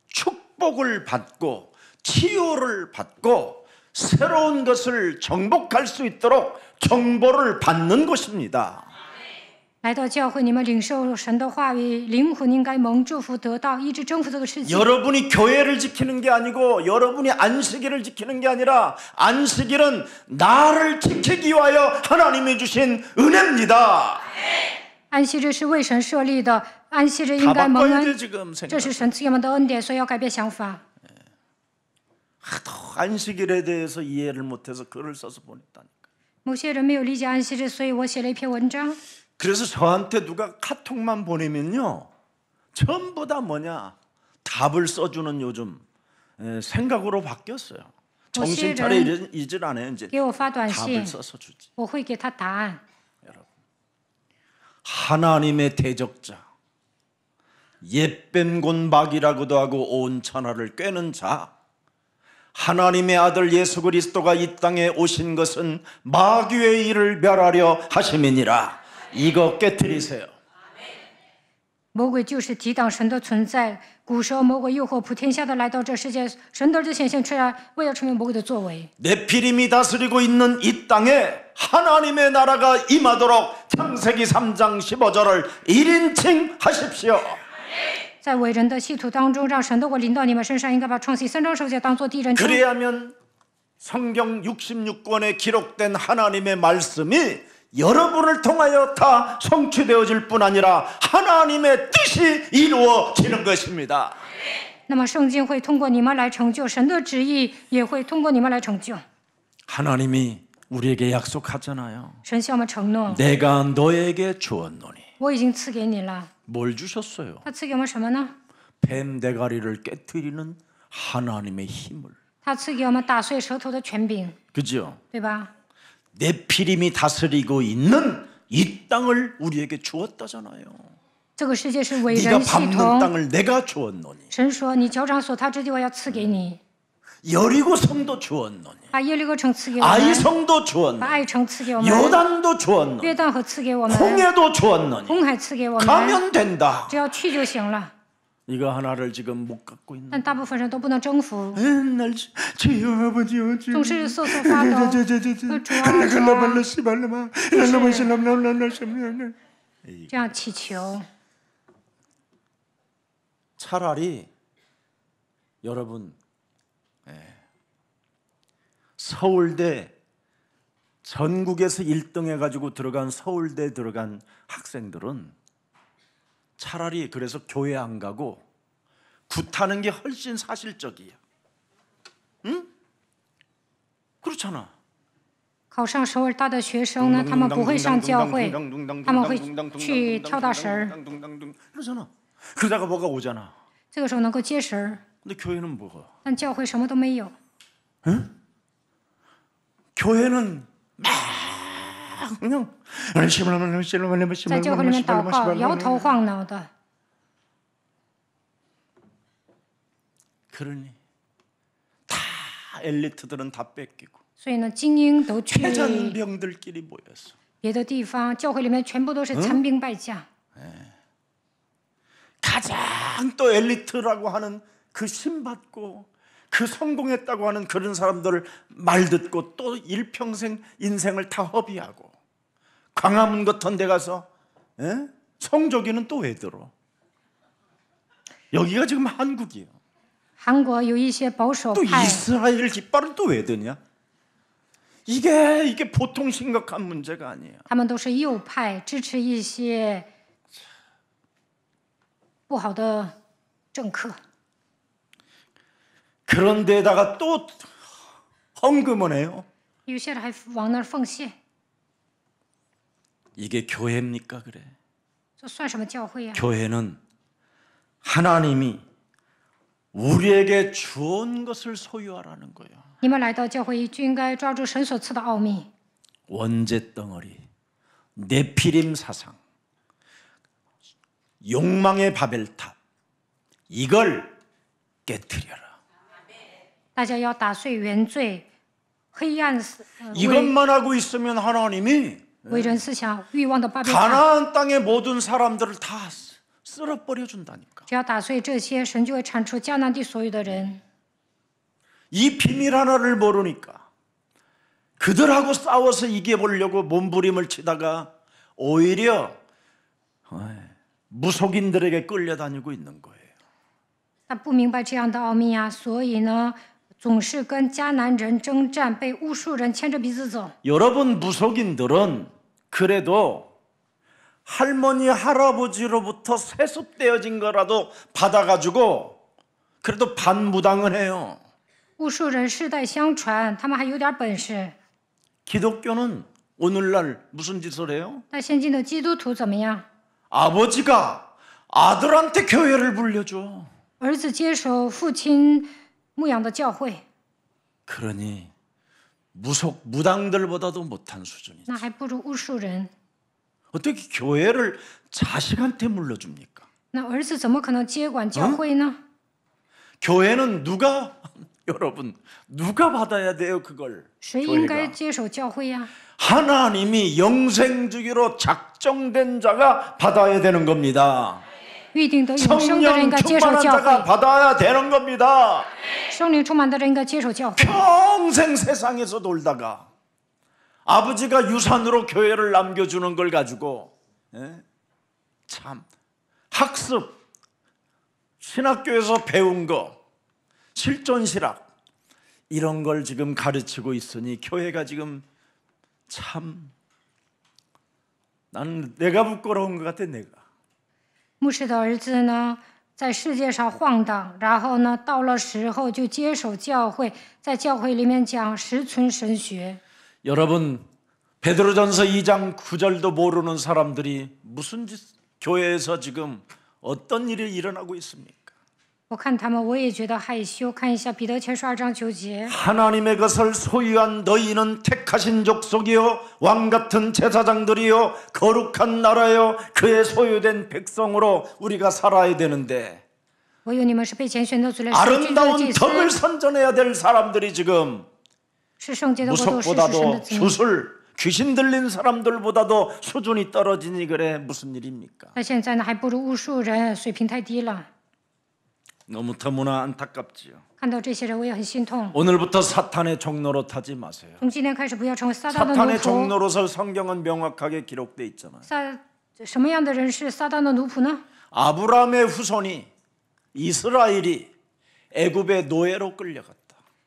축복을 받고 치유를 받고 새로운 것을 정복할 수 있도록 정보를 받는 곳입니다. 来到教会，你们领受神的话语，灵魂应该蒙祝福，得到医治，征服这个世界。 여러분이 교회를 지키는 게 아니고 여러분이 안식일을 지키는 게 아니라 안식일은 나를 지키기 위하여 하나님이 주신 은혜입니다. 安息日是为神设立的，安息日应 다 该蒙 바꿔야 돼 恩， 지금 这 생각. 是神赐给我们的恩典，所以要改变想法。 하도 안식일에 대해서 이해를 못해서 글을 써서 보냈다니까. 某些人没有理解安息日，所以我写了一篇文章。 그래서 저한테 누가 카톡만 보내면요, 전부 다 뭐냐 답을 써주는 요즘 생각으로 바뀌었어요. 정신 차려 이질 않아요. 이제 给我发短 답을 信， 써서 주지. 我会给他答案。 하나님의 대적자, 옛뱀곤박이라고도 하고 온 천하를 꿰는 자, 하나님의 아들 예수 그리스도가 이 땅에 오신 것은 마귀의 일을 멸하려 하심이니라. 이거 깨트리세요. 魔鬼就是抵挡神的存在。古时候，魔鬼诱惑普天下的来到这世界，神的儿子显现出来，为了成为魔鬼的作为。 네피림이 다스리고 있는 이 땅에 하나님의 나라가 임하도록 창세기 3장 15절을 1인칭 하십시오. 在伟人的系统当中，让神的国临到你们身上，应该把创世3章10节当做第一人称。 그래야면 성경 66권에 기록된 하나님의 말씀이 여러분을 통하여 다 성취되어질 뿐 아니라 하나님의 뜻이 이루어지는 것입니다. 那么圣经会通过你们来成就，神的旨意也会通过你们来成就。 하나님이 우리에게 약속하잖아요. 神向我们承诺， 내가 너에게 주었노니. 我已经赐给你了。 뭘 주셨어요? 他赐给我们什么呢？ 뱀 대가리를 깨트리는 하나님의 힘을. 他赐给我们打碎舌头的权柄， 그죠? 对吧？ 네피림이 다스리고 있는 이 땅을 우리에게 주었다잖아요. 这个世界是伟 네가 人系 밟는 统。 땅을 내가 주었노니. 神说：“你脚掌所踏之地，我要赐给你。 여리고 성도 주었노니. 把耶利哥城赐给我们， 아이성도 把 주었노니. 爱城赐给我们， 요단도 주었노니. 约旦河赐给我们， 홍해도 주었노니. 红海赐给我们， 가면 된다. 只要去就行了。 이거 하나를 지금 못 갖고 있는. 但大部分人都不能征服， 맨날 주여 아버지여 주여. 总是瑟瑟发抖。主啊，这样祈求。 차라리 여러분 서울대 전국에서 1등 해가지고 들어간 서울대 들어간 학생들은 차라리 그래서 교회 안 가고 굿하는 게 훨씬 사실적이야. 응? 그렇잖아. 考上首尔大的学生呢，他们不会上教会，他们会去跳大神儿， 그러잖아. 그러다가 뭐가 오잖아. 这个时候能够接神儿。 근데 교회는 뭐가? 但教会什么都没有， 교회는 막 그냥 在教会里面祷告，摇头晃脑的。 그러니 다 엘리트들은 다 뺏기고 所以呢，精英都去 패잔병들끼리 모여서 别的地方，教会里面全部都是残兵败将。 가장 또 엘리트라고 하는 그 신받고 그 성공했다고 하는 그런 사람들을 말 듣고 또 일평생 인생을 다 허비하고 광화문 같은 데 가서 성조기는 또 왜 들어? 여기가 지금 한국이에요. 韩国有一些保守 또 派， 이스라엘 깃발은 또 왜 드냐? 이게 보통 심각한 문제가 아니에요. 他们都是右派，支持一些不好的政客。 그런데다가 또 헌금을 해요. 有些人还往那儿奉献， 이게 교회입니까? 그래. 这算什么教会呀、 교회는 하나님이 우리에게 주온 것을 소유하라는 거예요. 你们来到教会就应该抓住神所赐的奥秘， 원죄 덩어리, 네피림 사상, 욕망의 바벨탑, 이걸 깨뜨려라. 大家要打碎原罪、黑暗이것만 하고 있으면 하나님이 为人思想、欲望的巴比塔。 가나안 땅의 모든 사람들을 다 쓸어버려 준다니까. 只要打碎这些，神就会铲除迦南地所有的人。 이 비밀 하나를 모르니까 그들하고 싸워서 이겨보려고 몸부림을 치다가 오히려 무속인들에게 끌려다니고 있는 거예요. 但不明白这样的奥秘啊，所以呢，总是跟迦南人征战，被巫术人牵着鼻子走。 여러분 무속인들은 그래도 할머니 할아버지로부터 세습되어진 거라도 받아가지고 그래도 반무당은 해요. 巫术人世代相传，他们还有点本事。 기독교는 오늘날 무슨 짓을 해요? 那现今的基督徒怎么样？ 아버지가 아들한테 교회를 불려줘. 儿子接手父亲牧养的教会， 그러니 무당들보다도 못한 수준이지. 那还不如巫术人。 어떻게 교회를 자식한테 물려줍니까? 那儿子怎么可能接管教会呢？ 교회는 누가 여러분 누가 받아야 돼요 그걸? 谁应该 교회가 接手教会呀？ 하나님이 영생 주기로 작정된 자가 받아야 되는 겁니다. 预定得永生的人 성령 应该接手 충만한 教 자가 会， 받아야 되는 겁니다. 圣灵充满的人应该接手教会。 평생 세상에서 놀다가 아버지가 유산으로 교회를 남겨주는 걸 가지고 참 학습 신학교에서 배운 거 실존실학 이런 걸 지금 가르치고 있으니 교회가 지금 참 나는 내가 부끄러운 것 같아 내가. 牧师的儿子呢，在世界上晃荡，然后呢，到了时候就接手教会，在教会里面讲实存神学。 여러분 베드로전서 2장 9절도 모르는 사람들이 무슨 짓 교회에서 지금 어떤 일이 일어나고 있습니까? 我看他们，我也觉得害羞。看一下彼得前书2章9节， 하나님의 것을 소유한 너희는 택하신 족속이요 왕 같은 제사장들이요 거룩한 나라요 그의 소유된 백성으로 우리가 살아야 되는데 唯有你们是被拣选的族类，是君尊的 아름다운 祭司， 덕을 선전해야 될 사람들이 지금 是圣洁的国度，是神的 무속보다도 子民。 주술 귀신 들린 사람들보다도 수준이 떨어지니 그래 무슨 일입니까? 那现在呢，还不如巫术人，水平太低了。 너무 너무나 안타깝지요. 看到这些人，我也很心痛。 오늘부터 사탄의 종로로 타지 마세요. 从今天开始，不要成为撒旦的奴 사탄의 仆。 종로로서 성경은 명확하게 기록돼 있잖아요. 什么样的人是撒旦的奴仆呢？ 아브라함의 후손이 이스라엘이 애굽의 노예로 끌려갔다.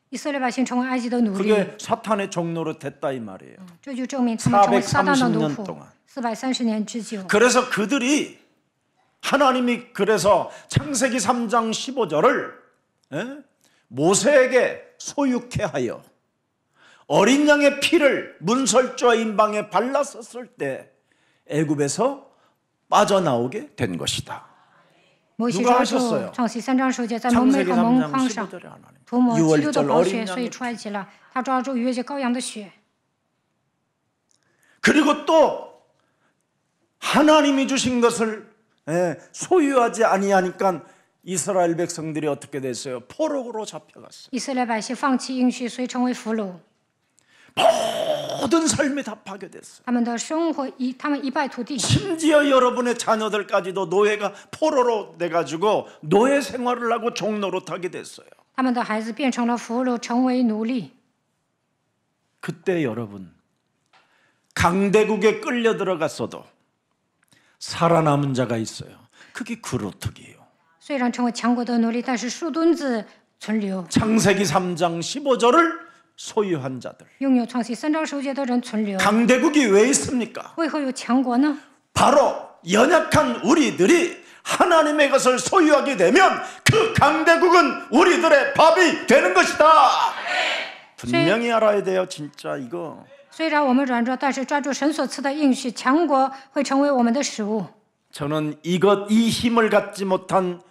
以色列百姓成为埃及的奴隶， 그게 사탄의 종로로 됐다 이 말이에요. 这就证明他们成为撒旦的奴 430년 仆 동안 。 430年之久， 그래서 그들이 하나님이 그래서 창세기 3장 15절을 모세에게 소유케 하여 어린 양의 피를 문설주와 임방에 발랐었을 때 애굽에서 빠져나오게 된 것이다. 摩西 누가 抓 하셨어요 住创世3章10节，在蒙昧 창세기 和蒙 3장 筐上 15절에 하나님 涂抹基督的 6월절 宝血， 어린 所以 양의 出埃及了。他抓住逾越节羔羊的血， 그리고 또 하나님이 주신 것을 소유하지 아니하니까 이스라엘 백성들이 어떻게 됐어요? 포로로 잡혀갔어요. 以色列百姓放弃应许，所以成为俘虏。 모든 삶이 다 파괴됐어요. 他们的生活他们一败涂地， 심지어 여러분의 자녀들까지도 노예가 포로로 돼가지고 노예 생활을 하고 종로로 타게 됐어요. 他们的孩子变成了俘虏，成为奴隶。 그때 여러분 강대국에 끌려 들어갔어도 살아남은 자가 있어요. 그게 그루터기예요. 虽然成为强国的奴隶，但是树墩子存留， 창세기 3장 15절을 소유한 자들. 拥有创世3章10节的人存留。 강대국이 왜 있습니까? 为何有强国呢？ 바로 연약한 우리들이 하나님의 것을 소유하게 되면 그 강대국은 우리들의 밥이 되는 것이다. 분명히 알아야 돼요. 진짜 이거. 虽然我们软弱，但是抓住神所赐的应许，强国会成为我们的食物。 저는 이 힘을 갖지 못한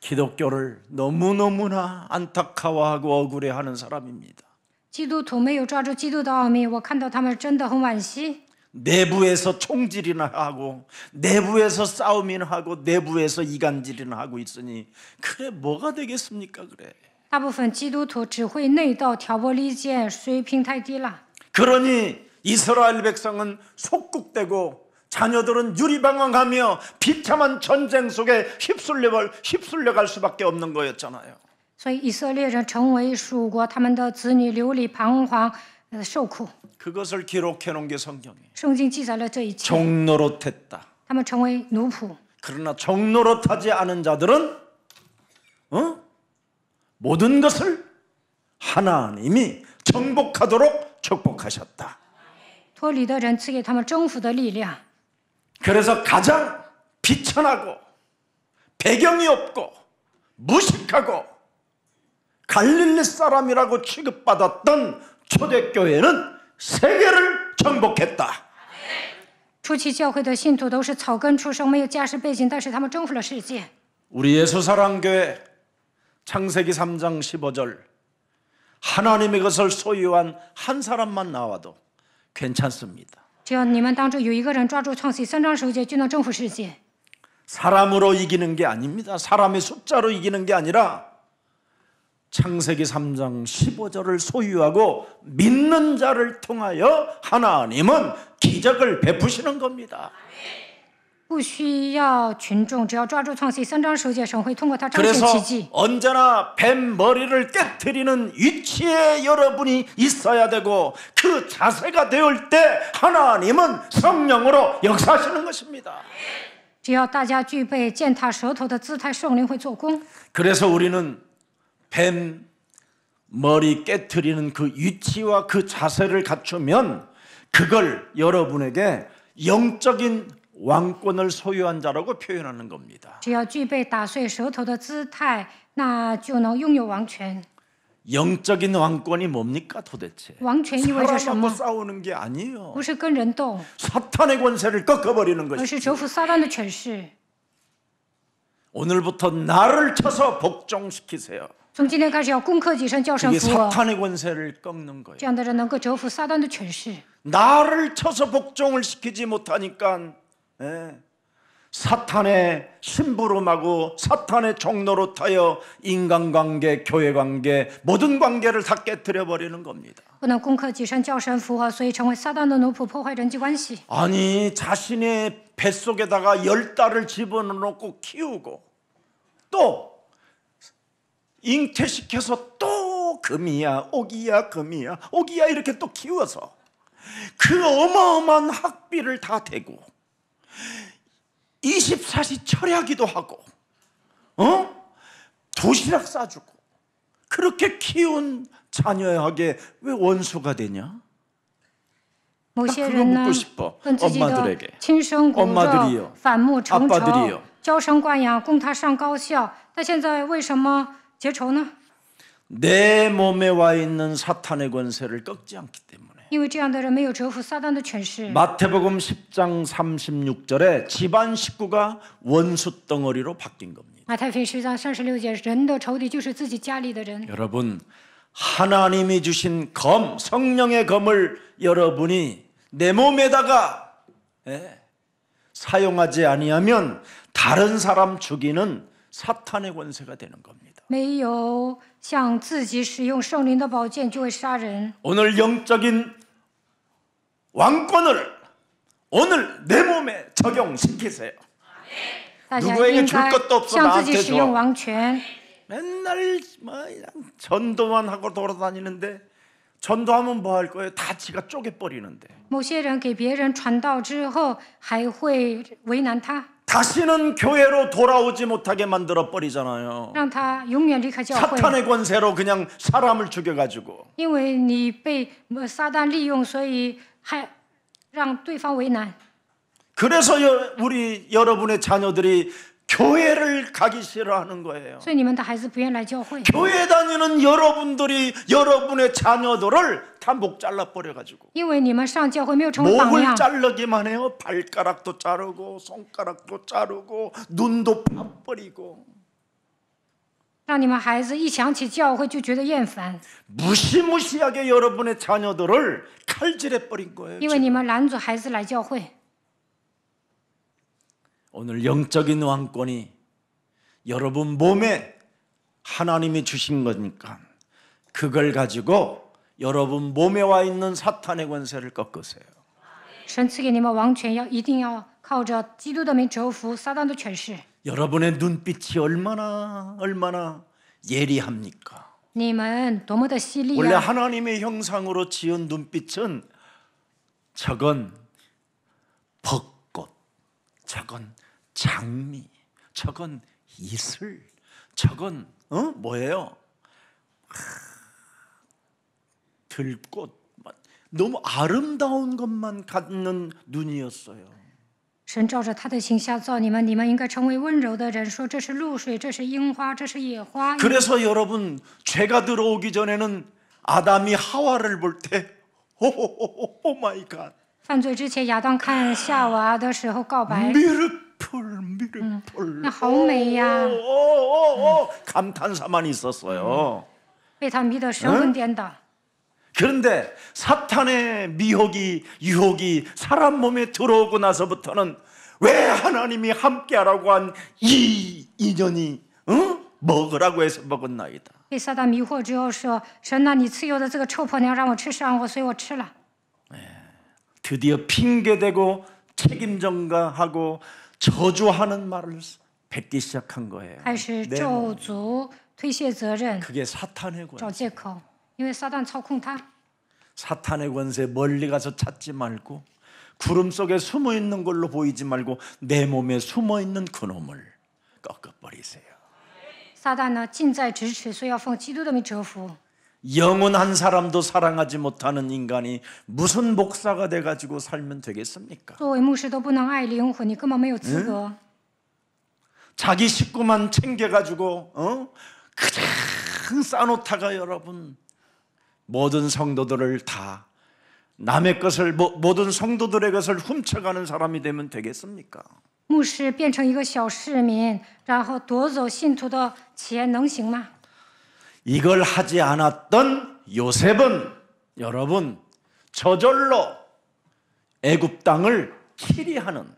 기독교를 너무너무나 안타까워하고 억울해하는 사람입니다. 基督徒没有抓住基督的奥秘，我看到他们真的很惋惜。 내부에서 총질이나 하고 내부에서 싸움이나 하고 내부에서 이간질이나 하고 있으니 그래 뭐가 되겠습니까 그래. 大部分基督徒只会内斗、挑拨离间，水平太低了。 그러니 이스라엘 백성은 속국되고 자녀들은 유리방황하며 비참한 전쟁 속에 휩쓸려갈 수밖에 없는 거였잖아요. 所以以色列人成为属国，他们的子女流离彷徨，受苦。 그것을 기록해 놓은 게 성경이에요. 圣经记载了这一切， 종노릇했다. 他们成为奴仆。 그러나 종노릇하지 않은 자들은 모든 것을 하나님이 정복하도록 축복하셨다. 脱离的人赐给他们征服的力量。 그래서 가장 비천하고 배경이 없고 무식하고 갈릴리 사람이라고 취급받았던 초대교회는 세계를 정복했다. 初期教会的信徒都是草根出生，没有家世背景，但是他们征服了世界。 우리 예수사랑교회 창세기 3장 15절 하나님의 것을 소유한 한 사람만 나와도 괜찮습니다. 只要你们当中有一个人抓住创世3章15节，就能征服世界。 사람으로 이기는 게 아닙니다. 사람의 숫자로 이기는 게 아니라 창세기 3장 15절을 소유하고 믿는 자를 통하여 하나님은 기적을 베푸시는 겁니다. 不需要群众，只要抓住创世3章15节，神会通过他彰显 그래서 奇迹。 언제나 뱀 머리를 깨트리는 위치에 여러분이 있어야 되고 그 자세가 되올 때 하나님은 성령으로 역사하시는 것입니다. 只要大家具备践踏舌头的姿态，圣灵会做工。 그래서 우리는 뱀 머리 깨트리는 그 위치와 그 자세를 갖추면 그걸 여러분에게 영적인 왕권을 소유한 자라고 표현하는 겁니다. 只要具备打碎舌头的姿态，那就能拥有王权。 영적인 왕권이 뭡니까 도대체? 王权意味着什 사람하고 么？ 싸우는 게 아니에요. 不是跟人斗， 사탄의 권세를 꺾어버리는 而是 것이죠. 折服撒旦的权势。 오늘부터 나를 쳐서 복종시키세요. 从今天开始要攻克己身，叫神 이게 服我， 사탄의 권세를 꺾는 거예요. 这样的人能够折服撒旦的权势。 나를 쳐서 복종을 시키지 못하니까 사탄의 심부름하고 사탄의 종로로 타여 인간관계, 교회관계, 모든 관계를 다 깨뜨려 버리는 겁니다. 不能攻克己身，叫神服我，所以成为撒旦的奴仆，破坏人际关系。 아니 자신의 뱃속에다가 10달을 집어넣고 키우고 또 잉태시켜서 또 금이야 오기야 금이야 오기야 이렇게 또 키워서 그 어마어마한 학비를 다 대고 24시 철야기도 하고 도시락 싸주고 그렇게 키운 자녀에게 왜 원수가 되냐? 某些 그거 人呢 묻고 싶어 ，跟自己的 엄마들에게 亲生骨 엄마들이요 肉反目成仇 아빠들이요 ，娇生惯养，供他上高校。但现在为什么结仇呢？ 내 몸에 와 있는 사탄의 권세를 꺾지 않기 때문에 因为这样的人没有折服撒旦的权势。 마태복음 10장 36절에 집안 식구가 원수 덩어리로 바뀐 겁니다. 马太福音10章36节，人的仇敌就是自己家里的人。 여러분 하나님이 주신 검 성령의 검을 여러분이 내 몸에다가 사용하지 아니하면 다른 사람 죽이는 사탄의 권세가 되는 겁니다. 没有向自己使用圣灵的宝剑，就会杀人。 오늘 영적인 왕권을 오늘 내 몸에 적용시키세요. 大家 누구에게 应 줄 该 것도 없어 向自己 나한테 使用 줘. 王权。 맨날 전도만 하고 돌아다니는데 전도하면 뭐 할 거예요? 다 지가 쪼개버리는데 某些人给别人传道之后，还会为难他， 다시는 교회로 돌아오지 못하게 만들어 버리잖아요. 让他永远离开教会。 사탄의 권세로 그냥 사람을 죽여가지고 因为你被撒旦利用，所以还让对方为难。 그래서 우리 여러분의 자녀들이 교회를 가기 싫어하는 거예요. 所以你们的孩子不愿来教会， 교회 다니는 여러분들이 여러분의 자녀들을 다 목 잘라 버려가지고 因为你们上教会没有成为榜 목을 样， 자르기만 해요. 발가락도 자르고 손가락도 자르고 눈도 파버리고 让你们孩子一想起教会就觉得厌烦， 무시무시하게 여러분의 자녀들을 칼질해 버린 거예요. 因为你们拦阻孩子来教会。 오늘 영적인 왕권이 여러분 몸에 하나님이 주신 거니까 그걸 가지고 여러분 몸에 와 있는 사탄의 권세를 꺾으세요. 神赐给你们王权，一定要靠着基督的名折服撒旦的权势。 여러분의 눈빛이 얼마나 예리합니까? 你们多么的犀利 원래 呀！ 하나님의 형상으로 지은 눈빛은 저건 벚꽃, 저건 장미, 저건 이슬, 저건 뭐예요? 들꽃, 너무 아름다운 것만 갖는 눈이었어요. 神照着他的形象造你们，你们应该成为温柔的人。说这是露水，这是樱花，这是野花。 그래서 여러분 죄가 들어오기 전에는 아담이 하와를 볼 때 오 마이 갓 犯罪之前，亚当看夏娃的时候告白， 미르풀 那好美呀， 감탄사만 있었어요. 被他迷得神魂颠倒。 그런데 사탄의 유혹이 사람 몸에 들어오고 나서부터는 왜 하나님이 함께하라고 한 이 인연이 먹으라고 해서 먹었나이다. 被撒旦迷惑之后说：“神呐，你赐予的这个臭婆娘让我吃上我，所以我吃了。” 드디어 핑계대고 책임 전가하고 저주하는 말을 뱉기 시작한 거예요. 开始咒诅、推卸责任、 그게 사탄의 找 권세. 借口，因为撒旦操控他。 사탄의 권세 멀리 가서 찾지 말고 구름 속에 숨어 있는 걸로 보이지 말고 내 몸에 숨어 있는 그놈을 꺾어버리세요. 撒旦呢，近在咫尺，所以要奉基督的名折服。 영혼 한 사람도 사랑하지 못하는 인간이 무슨 목사가 돼가지고 살면 되겠습니까? 作为牧师都不能爱灵魂，你根本没有资格。 자기 식구만 챙겨가지고 그냥 싸놓다가 여러분 모든 성도들을 다 남의 것을 모든 성도들의 것을 훔쳐가는 사람이 되면 되겠습니까? 牧师变成一个小市民，然后夺走信徒的钱，能行吗？ 이걸 하지 않았던 요셉은 여러분 저절로 애굽 땅을 치리하는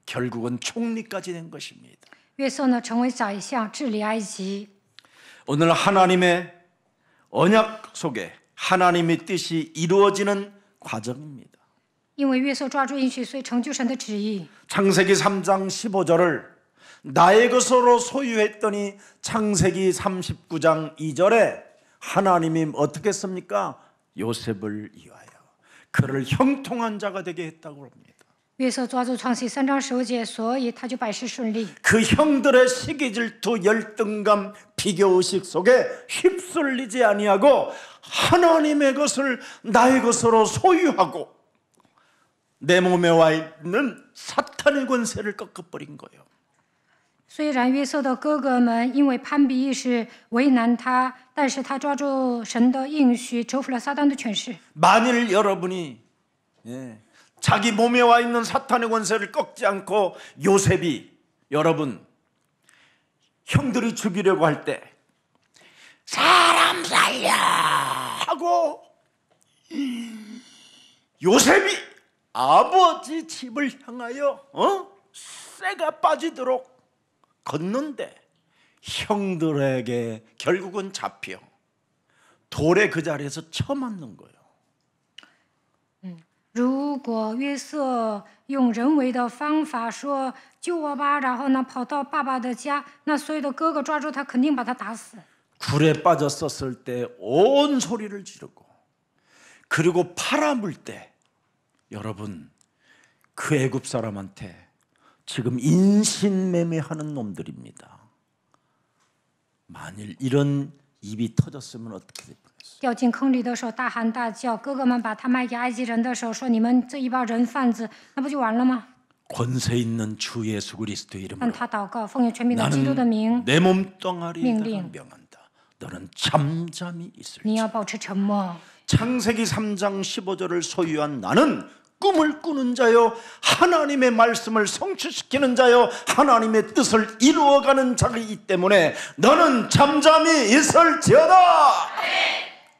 결국은 총리까지 된 것입니다. 约瑟呢，成为宰相，治理埃及。 오늘 하나님의 언약 속에 하나님의 뜻이 이루어지는 과정입니다. 因为约瑟抓住应许，所以成就神的旨意。 창세기 3장 15절을 나의 것으로 소유했더니 창세기 39장 2절에 하나님이 어떻게 했습니까? 요셉을 위하여 그를 형통한 자가 되게 했다고 합니다. 约瑟抓住创世3章15节，所以他就百事顺利。 그 형들의 시기질투 열등감 비교의식 속에 휩쓸리지 아니하고 하나님의 것을 나의 것으로 소유하고 내 몸에 와 있는 사탄의 권세를 꺾어버린 거예요. 虽然约瑟的哥哥们因为攀比意识为难他，但是他抓住神的应许，折服了撒旦的权势。 만일 여러분이 자기 몸에 와 있는 사탄의 권세를 꺾지 않고 요셉이 여러분 형들이 죽이려고 할 때 사람 살려 하고 요셉이 아버지 집을 향하여 쇠가 빠지도록 걷는데 형들에게 결국은 잡혀 돌에 그 자리에서 쳐맞는 거예요. 如果约瑟用人为的方法说救我吧，然后呢跑到爸爸的家，那所有的哥哥抓住他，肯定把他打死。 굴에 빠졌었을 때 온 소리를 지르고 그리고 팔아물 때 여러분 그 애굽 사람한테 지금 인신매매하는 놈들입니다. 만일 이런 입이 터졌으면 어떻게 될 뻔했어요? 掉进坑里的时候大喊大叫，哥哥们把他卖给埃及人的时候说：“你们这一帮人贩子，那不就完了吗？” 권세 있는 주 예수 그리스도의 이름으로 让他祷告，奉有全名的基督的名， 나는 내 몸뚱아리에다가命令。 명한다. 너는 잠잠히 你 있을지. 要保持沉默。 창세기 3장 15절을 소유한 나는 꿈을 꾸는 자요 하나님의 말씀을 성취시키는 자요 하나님의 뜻을 이루어가는 자이기 때문에 너는 잠잠히 있을지어다.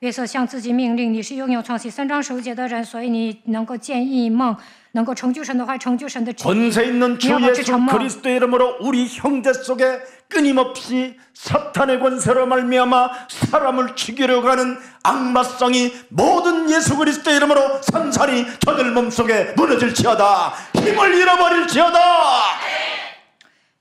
约瑟向自己命令：“你是拥有创世3章15节的人，所以你能够见异梦，能够成就神的话，成就神的旨意。 권세 있는 주 你要保持 예수 沉默。 그리스도의 이름으로 우리 형제 속에 끊임없이 사탄의 권세로 말미암아 사람을 죽이려고 하는 악마성이 모든 예수 그리스도의 이름으로 산산이 저들 몸속에 무너질지어다. 힘을 잃어버릴지어다.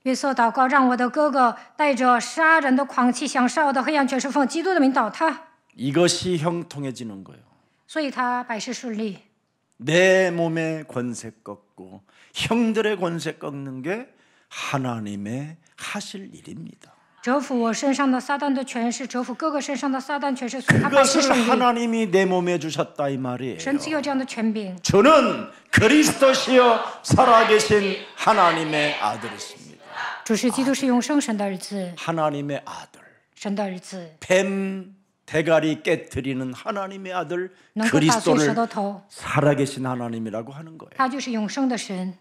约瑟祷告，让我的哥哥带着杀人的狂气，想杀我的黑暗权势，奉基督的名倒塌。 이것이 형통해지는 거예요. 所以他百事顺利。 내 몸의 권세 꺾고 형들의 권세 꺾는 게 하나님의 하실 일입니다. 折服我身上的撒旦的权势，折服哥哥身上的撒旦权势，所以他百事 그것을 顺利。 하나님이 내 몸에 주셨다 이 말이에요. 神赐有这样的权柄。 저는 그리스도시여 살아계신 하나님의 아들이십니다. 主是基督，是永生神的儿子， 하나님의 아들. 神的儿子， 뱀 대가리 깨뜨리는 하나님의 아들 能够打碎蛇 그리스도를 的头， 살아계신 하나님이라고 하는 거예요. 他就是永生的神。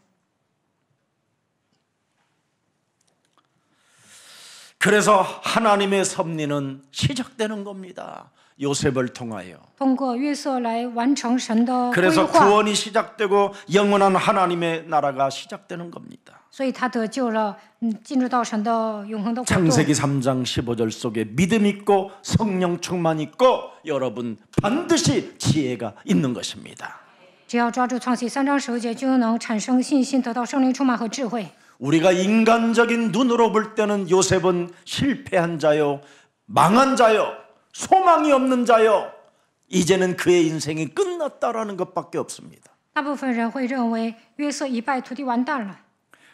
그래서 하나님의 섭리는 시작되는 겁니다. 요셉을 통하여. 通过约瑟来完成神的规 그래서 划， 구원이 시작되고 영원한 하나님의 나라가 시작되는 겁니다. 所以他得救了，进入到神的永恒的国度。 창세기 3장 15절 속에 믿음 있고 성령 충만 있고 여러분 반드시 지혜가 있는 것입니다. 只要抓住创世3章15节，就能产生信心，得到圣灵充满和智慧。 우리가 인간적인 눈으로 볼 때는 요셉은 실패한 자요, 망한 자요, 소망이 없는 자요. 이제는 그의 인생이 끝났다라는 것밖에 없습니다. 大部分人会认为约瑟一败涂地完蛋了。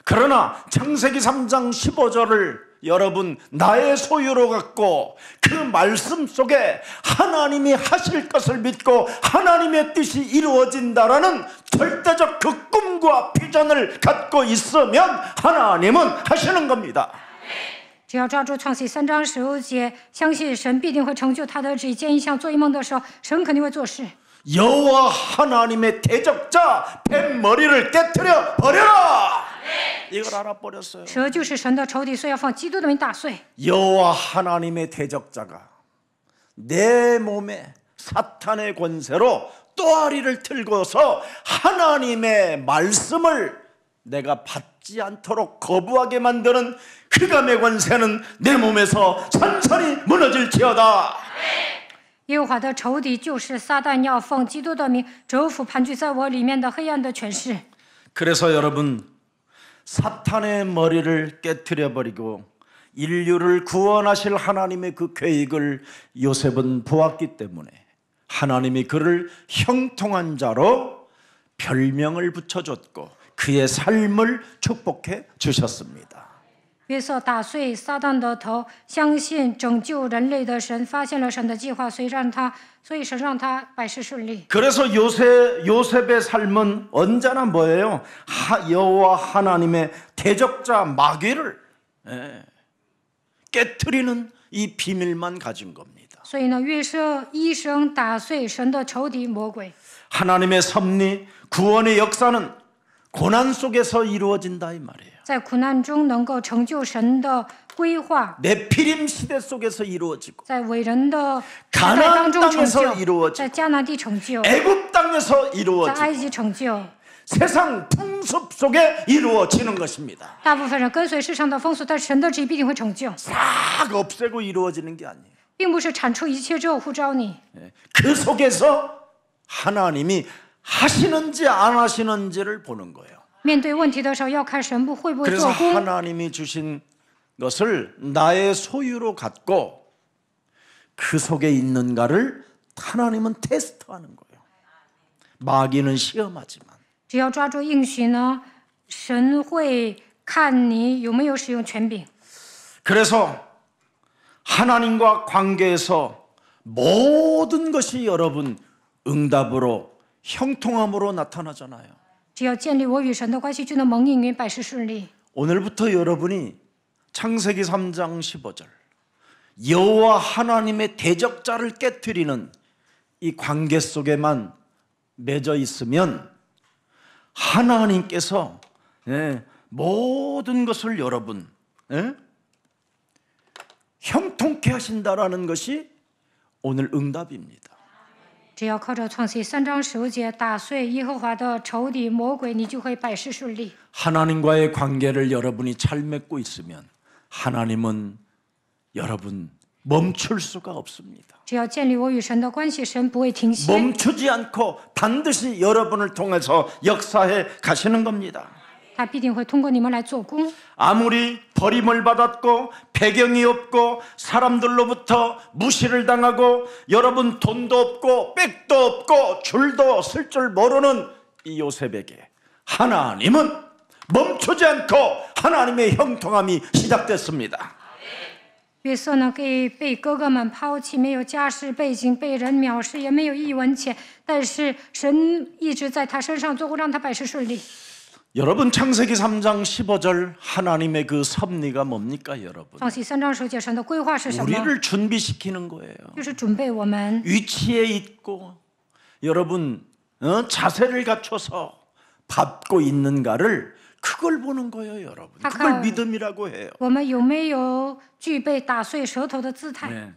그러나 창세기 3장 15절을 여러분 나의 소유로 갖고 그 말씀 속에 하나님이 하실 것을 믿고 하나님의 뜻이 이루어진다라는 절대적 그 꿈과 비전을 갖고 있으면 하나님은 하시는 겁니다. 只要抓住创世3章15节，相信神必定会成就他的旨意。见异象、做异梦的时候，神肯定会做事。 여호와 하나님의 대적자 뱀 머리를 깨트려 버려라. 이걸 알아버렸어요. 蛇就是神的仇敌，所以要放基督的名打碎。 여호와 하나님의 대적자가 내 몸에 사탄의 권세로 또아리를 틀고서 하나님의 말씀을 내가 받지 않도록 거부하게 만드는 흑암의 권세는 내 몸에서 천천히 무너질지어다. 耶和华的仇敌就是撒旦，要奉基督的名折服盘踞在我里面的黑暗的权势。 그래서 여러분 사탄의 머리를 깨트려 버리고 인류를 구원하실 하나님의 그 계획을 요셉은 보았기 때문에 하나님이 그를 형통한 자로 별명을 붙여줬고 그의 삶을 축복해 주셨습니다. 约瑟打碎撒旦的头，相信拯救人类的神，发现了神的计划，所以神让他百事顺利。 그래서 요셉의 삶은 언제나 뭐예요? 여호와 하나님의 대적자 마귀를 깨트리는 이 비밀만 가진 겁니다. 所以呢，约瑟一生打碎神的仇敌魔鬼。 하나님의 섭리, 구원의 역사는 고난 속에서 이루어진다 이 말이에요. 在苦难中能够成就神的规划， 네피림 시대 속에서 이루어지고 在伟人的时代 가나안 当中成 땅에서 就， 이루어지고 在迦南地成就， 애굽 땅에서 在 이루어지고 埃及成就。 세상 풍습 속에 이루어지는 것입니다. 大部分人跟随世上的风俗，但神的旨意必定会成就， 싹 없애고 이루어지는 게 아니에요. 并不是铲除一切之后呼召你。 그 속에서 하나님이 하시는지 안 하시는지를 보는 거예요. 面对问题的时候，要看神会不会 그래서 做工。 하나님이 주신 것을 나의 소유로 갖고 그 속에 있는가를 하나님은 테스트하는 거예요. 마귀는 시험하지만 只要抓住应许呢，神会看你有没有使用权柄。 그래서 하나님과 관계에서 모든 것이 여러분 응답으로 형통함으로 나타나잖아요. 只要建立我与神的关系，就能蒙应允，百事顺利。 오늘부터 여러분이 창세기 3장 15절 여호와 하나님의 대적자를 깨트리는 이 관계 속에만 맺어 있으면 하나님께서 모든 것을 여러분 형통케 하신다라는 것이 오늘 응답입니다. 只要靠着创世3章15节打碎耶和华的仇敌魔鬼，你就会百事顺利。 하나님과의 관계를 여러분이 잘 맺고 있으면 하나님은 여러분 멈출 수가 없습니다. 只要建立我与神的关系，神不会停歇， 멈추지 않고 반드시 여러분을 통해서 역사해 가시는 겁니다. 他必定会通过你们来做工。 아무리 버림을 받았고 배경이 없고 사람들로부터 무시를 당하고 여러분 돈도 없고 백도 없고 줄도 쓸 줄 모르는 이 요셉에게 하나님은 멈추지 않고 하나님의 형통함이 시작됐습니다. 约瑟呢，被哥哥们抛弃，没有家世背景，被人藐视，也没有一文钱，但是神一直在他身上做工，让他百事顺利。 여러분 창세기 3장 15절 하나님의 그 섭리가 뭡니까 여러분? 创世3章10节神的规划是什么？ 우리를 준비시키는 거예요. 就是准备我们 위치에 있고 여러분 자세를 갖춰서 받고 있는가를 그걸 보는 거예요 여러분. 그걸 믿음이라고 해요. 我们有没有具备打碎舌头的姿态。 네.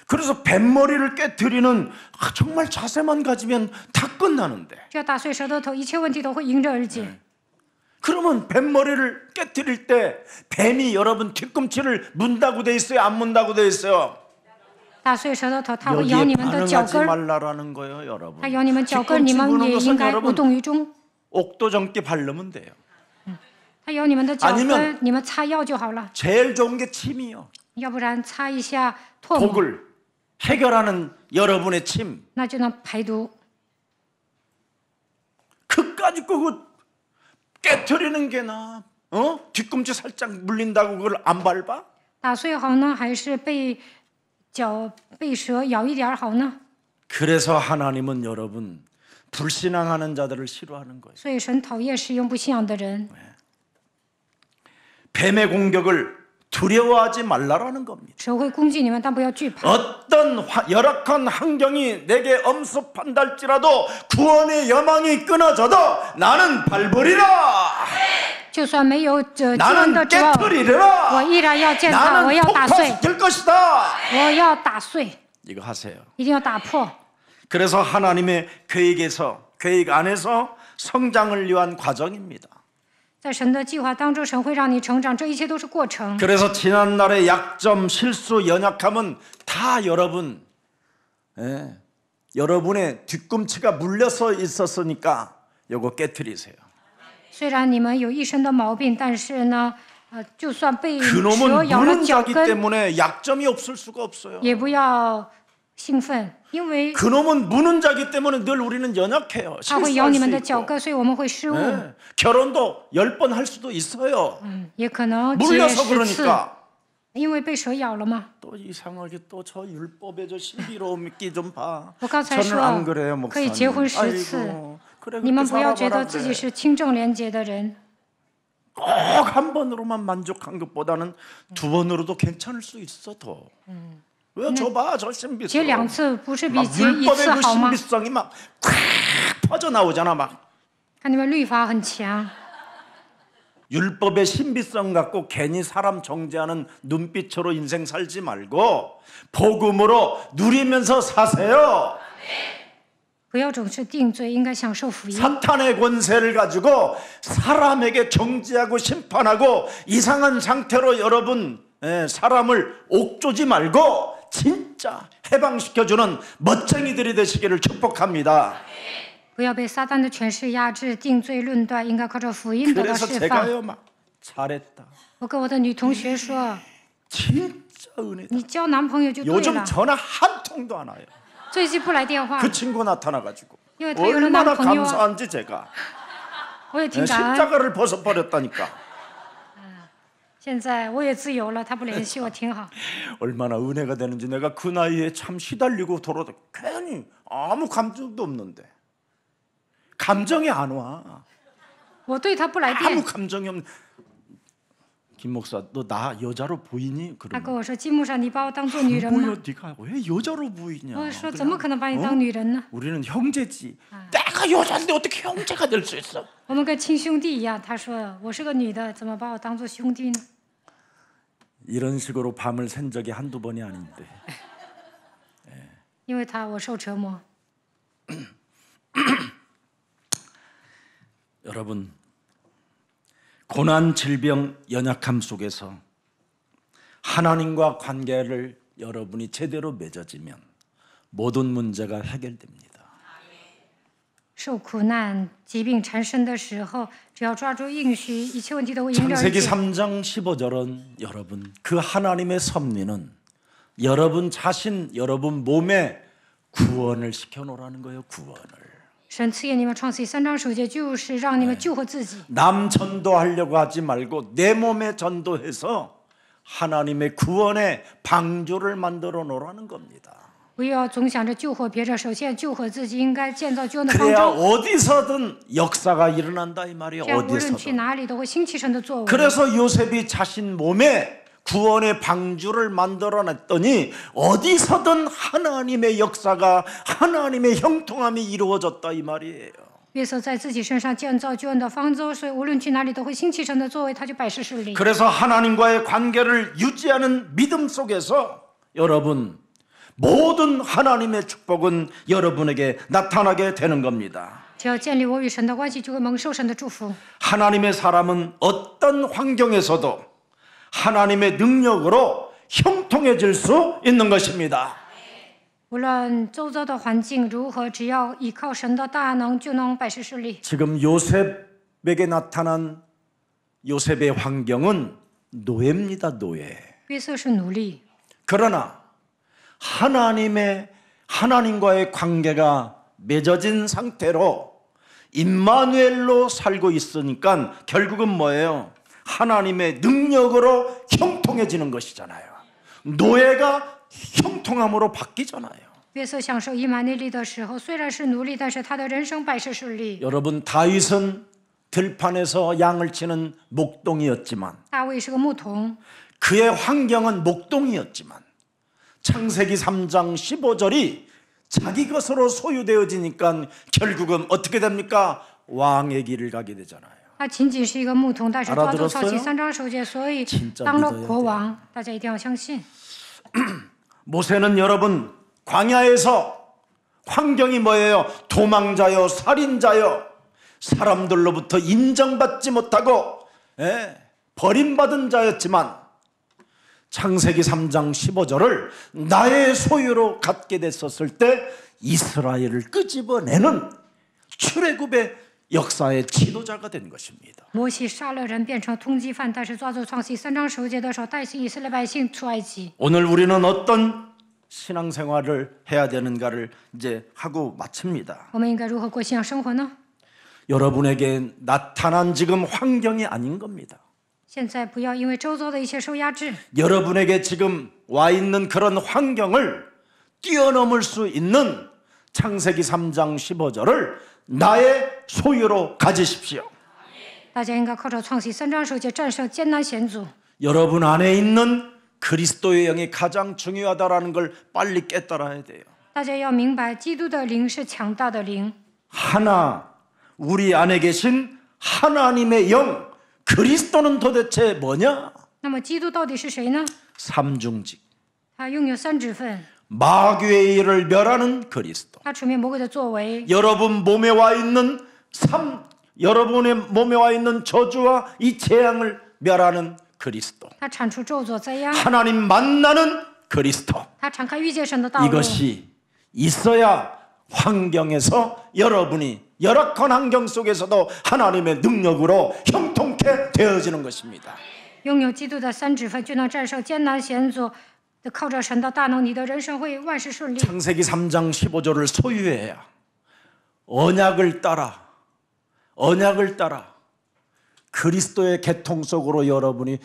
그래서 뱃머리를 깨트리는 정말 자세만 가지면 다 끝나는데 只要打碎舌头，一切问题都会迎刃而解。 그러면 뱃머리를 깨트릴 때 뱀이 여러분 뒤꿈치를 문다고 돼 있어요? 안 문다고 돼 있어요? 打碎舌头，它会咬你 여기에 们的脚 반응하지 跟儿， 말라라는 거예요 여러분. 它咬你们脚跟儿，你 뒤꿈치 们 부는 也应 것은 该无 여러분 动于衷。 옥도정께 바르면 돼요. 它咬你们的脚 아니면 跟，你们擦药就好了， 제일 좋은 게 침이요. 要不然擦一下唾沫， 독을 해결하는 여러분의 침. 那就能排毒。 그까짓 거 깨트리는 게 나. 뒤꿈치 살짝 물린다고 그걸 안 밟아? 打碎好呢，还是被蛇咬一点儿好呢？ 그래서 하나님은 여러분 불신앙하는 자들을 싫어하는 거예요. 所以神讨厌使用不信仰的人。 뱀의 공격을 두려워하지 말라라는 겁니다. 蛇会攻击你们，但不要惧怕。 어떤 열악한 환경이 내게 엄습한다 할지라도 구원의 여망이 끊어져도 나는 밟으리라. 就算没有救恩 나는 的指望， 깨트리리라. 我依然要践踏，我 나는 要打碎， 폭파시킬 것이다. 我要打碎， 이거 하세요. 一定要打破。 그래서 하나님의 계획 안에서 성장을 위한 과정입니다. 在神的计划当中，神会让你成长，这一切都是过程。 그래서 지난날의 약점, 실수, 연약함은 다 여러분의 뒤꿈치가 물려서 있었으니까 요거 깨트리세요. 虽然你们有一身的毛病，但是呢，就算被蛇 그놈은 咬了 무는 脚 자기 跟， 때문에 약점이 없을 수가 없어요. 也不要兴奋，因为 그놈은 무는 자기 때문에 늘 우리는 연약해요. 它会咬 실수할 你们 수 的脚 있고. 跟，所以我们会失误， 결혼도 10번 할 수도 있어요. 也可能结 물려서 10次， 그러니까. 因为被蛇咬了嘛。 또 이상하게 또 저 율법의 저 신비로움기 좀 봐. 我刚才 저는 안 说 그래요, 可以 목사님. 结婚10次， 아이고, 그래 你们 그렇게 不要觉 살아봐라 得自己 그래. 是清正廉洁的人， 꼭 한 번으로만 만족한 것보다는 두 번으로도 괜찮을 수 있어 더. 왜 저봐 저 结 신비성. 2次不是比 막 结1 율법의 次 그 好吗？ 신비성이 막 퍼져 나오잖아 막. 看你们律法很强， 율법의 신비성 갖고 괜히 사람 정죄하는 눈빛으로 인생 살지 말고 복음으로 누리면서 사세요. 不要总是定罪，应该享受福音。 사탄의 권세를 가지고 사람에게 정죄하고 심판하고 이상한 상태로 여러분 사람을 옥조지 말고 진짜 해방시켜주는 멋쟁이들이 되시기를 축복합니다. 不要被撒旦的权势压制、定罪、论断，应该靠着福音得到 그래서 释放。 제가요 막 잘했다. 我跟我的女同学说， 진짜 은혜다. 你交男朋友就对 요즘 了， 전화 한 통도 안 와요. 最近不来电话， 그 친구 나타나가지고 因为他有了男 얼마나 朋友啊， 감사한지 제가 我也挺感恩。 십자가를 벗어버렸다니까. 现在我也自由了，他不联系我挺好。 얼마나 은혜가 되는지 내가 그 나이에 참 시달리고 돌아다 괜히 아무 감정도 없는데 감정이 안 와. 我对他不来 아무 电， 감정이 없는. 김 목사 너 나 여자로 보이니? 他跟 그러면 我说：“金牧师，你把我当做女 안 人吗 보여 네가 왜 여자로 보이냐? 我说：“ 그냥, 怎么可能把你当女人呢？ 우리는 형제지. 내가 여자인데 어떻게 형제가 될 수 있어? 我们跟亲兄弟一样。”他说：“我是个女的，怎么把我当做兄弟呢 이런 식으로 밤을 샌 적이 한두 번이 아닌데 ？”因为我受折磨。 여러분 고난, 질병, 연약함 속에서 하나님과 관계를 여러분이 제대로 맺어지면 모든 문제가 해결됩니다. 受苦难、疾病缠身的时候，只要抓住应许，一切问题都会迎刃而 창세기 解。 3장 15절은 여러분 그 하나님의 섭리는 여러분 자신, 여러분 몸에 구원을 시켜놓으라는 거예요. 구원을. 神赐给你们创世记3章9节，就是让你们救活自己。 남 전도하려고 하지 말고 내 몸에 전도해서 하나님의 구원의 방주를 만들어 놓으라는 겁니다. 不要总想着救活别人，首先救活自己，应该建造救恩的方 그래야 舟， 어디서든 역사가 일어난다 이 말이에요. 这样无论去 어디서든. 哪里都会兴起神的作为。 그래서 요셉이 자신 몸에 구원의 방주를 만들어냈더니 어디서든 하나님의 역사가 하나님의 형통함이 이루어졌다 이 말이에요. 约瑟在自己身上建造救恩的方舟，所以无论去哪里都会兴起神的作为，他就百事顺利。 그래서 하나님과의 관계를 유지하는 믿음 속에서 여러분 모든 하나님의 축복은 여러분에게 나타나게 되는 겁니다. 只要建立我与神的关系，就会蒙受神的祝福。 하나님의 사람은 어떤 환경에서도 하나님의 능력으로 형통해질 수 있는 것입니다. 无论周遭的环境如何，只要依靠神的大能，就能百事顺利。 지금 요셉에게 나타난 요셉의 환경은 노예입니다. 노예. 约瑟是奴隶， 그러나 하나님과의 관계가 맺어진 상태로 임마누엘로 살고 있으니까 결국은 뭐예요? 하나님의 능력으로 형통해지는 것이잖아요. 노예가 형통함으로 바뀌잖아요. 约瑟享受以马内利的时候，虽然是奴隶，但是他的人生百事顺利。 여러분 다윗은 들판에서 양을 치는 목동이었지만 大卫是个牧童， 그의 환경은 목동이었지만 창세기 3장 15절이 자기 것으로 소유되어지니까 결국은 어떻게 됩니까? 왕의 길을 가게 되잖아요. 他仅仅是一个牧童，但是抓住创 알아들었어요? 启3章首节，所以 진짜 当了 믿어야 国王。大家一定要相信。 모세는 여러분 광야에서 환경이 뭐예요? 도망자요, 살인자요, 사람들로부터 인정받지 못하고 버림받은 자였지만 창세기 3장 15절을 나의 소유로 갖게 됐었을 때 이스라엘을 끄집어내는 출애굽의 역사의 지도자가 된 것입니다. 摩西杀了人，变成通缉犯，但是抓住创启3章首节的时候，带领以色列百姓出埃及。 오늘 우리는 어떤 신앙생활을 해야 되는가를 이제 하고 마칩니다. 我们应该如何过信仰生活呢？ 여러분에게 나타난 지금 환경이 아닌 겁니다. 现在不要因为周遭的一切受压制， 여러분에게 지금 와 있는 그런 환경을 뛰어넘을 수 있는 창세기 3장 15절을 나의 소유로 가지십시오. 大家应该靠着创启3章首节战胜艰难险阻。 여러분 안에 있는 그리스도의 영이 가장 중요하다라는 걸 빨리 깨달아야 돼요. 大家要明白，基督的灵是强大的灵。 하나, 우리 안에 계신 하나님의 영, 그리스도는 도대체 뭐냐? 那么基督到底是谁呢？ 삼중직, 他拥有3职分， 마귀의 일을 멸하는 그리스도. 他除灭魔鬼的作为， 여러분의 몸에 와 있는 저주와 이 재앙을 멸하는 그리스도. 他铲除咒诅灾殃， 하나님 만나는 그리스도. 他敞开遇见神的道路。 이것이 있어야 환경에서 여러분이 열악한 환경 속에서도 하나님의 능력으로 형통케 되어지는 것입니다. 拥有基督的3职分，就能战胜艰难险阻。靠着神的大能，你的人生会万事顺利。 창세기 3장 15절을 소유해야 언약을 따라 그리스도의 계통 속으로 여러분이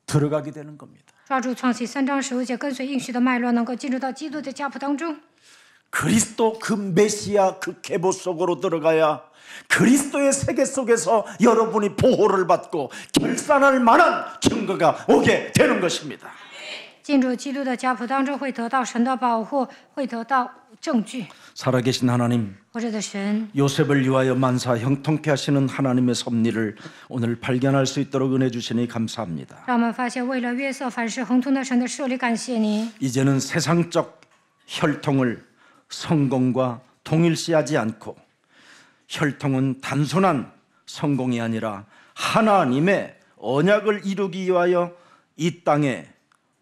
들어가게 되는 겁니다. 抓住创启3章15节，跟随应许的脉络，能够进入到基督的家谱当中。 그리스도 그 메시아 그 계보 속으로 들어가야 그리스도의 세계 속에서 여러분이 보호를 받고 결산할 만한 증거가 오게 되는 것입니다. 进入基督的家谱当中，会得到神的保护，会得到证据。 살아계신 하나님, 活着的神， 요셉을 위하여 만사 형통케 하시는 하나님의 섭리를 오늘 발견할 수 있도록 은혜 주시니 감사합니다. 让我们发现，为了约瑟凡事亨通的神的设立，感谢你。 이제는 세상적 혈통을 성공과 동일시하지 않고 혈통은 단순한 성공이 아니라 하나님의 언약을 이루기 위하여 이 땅에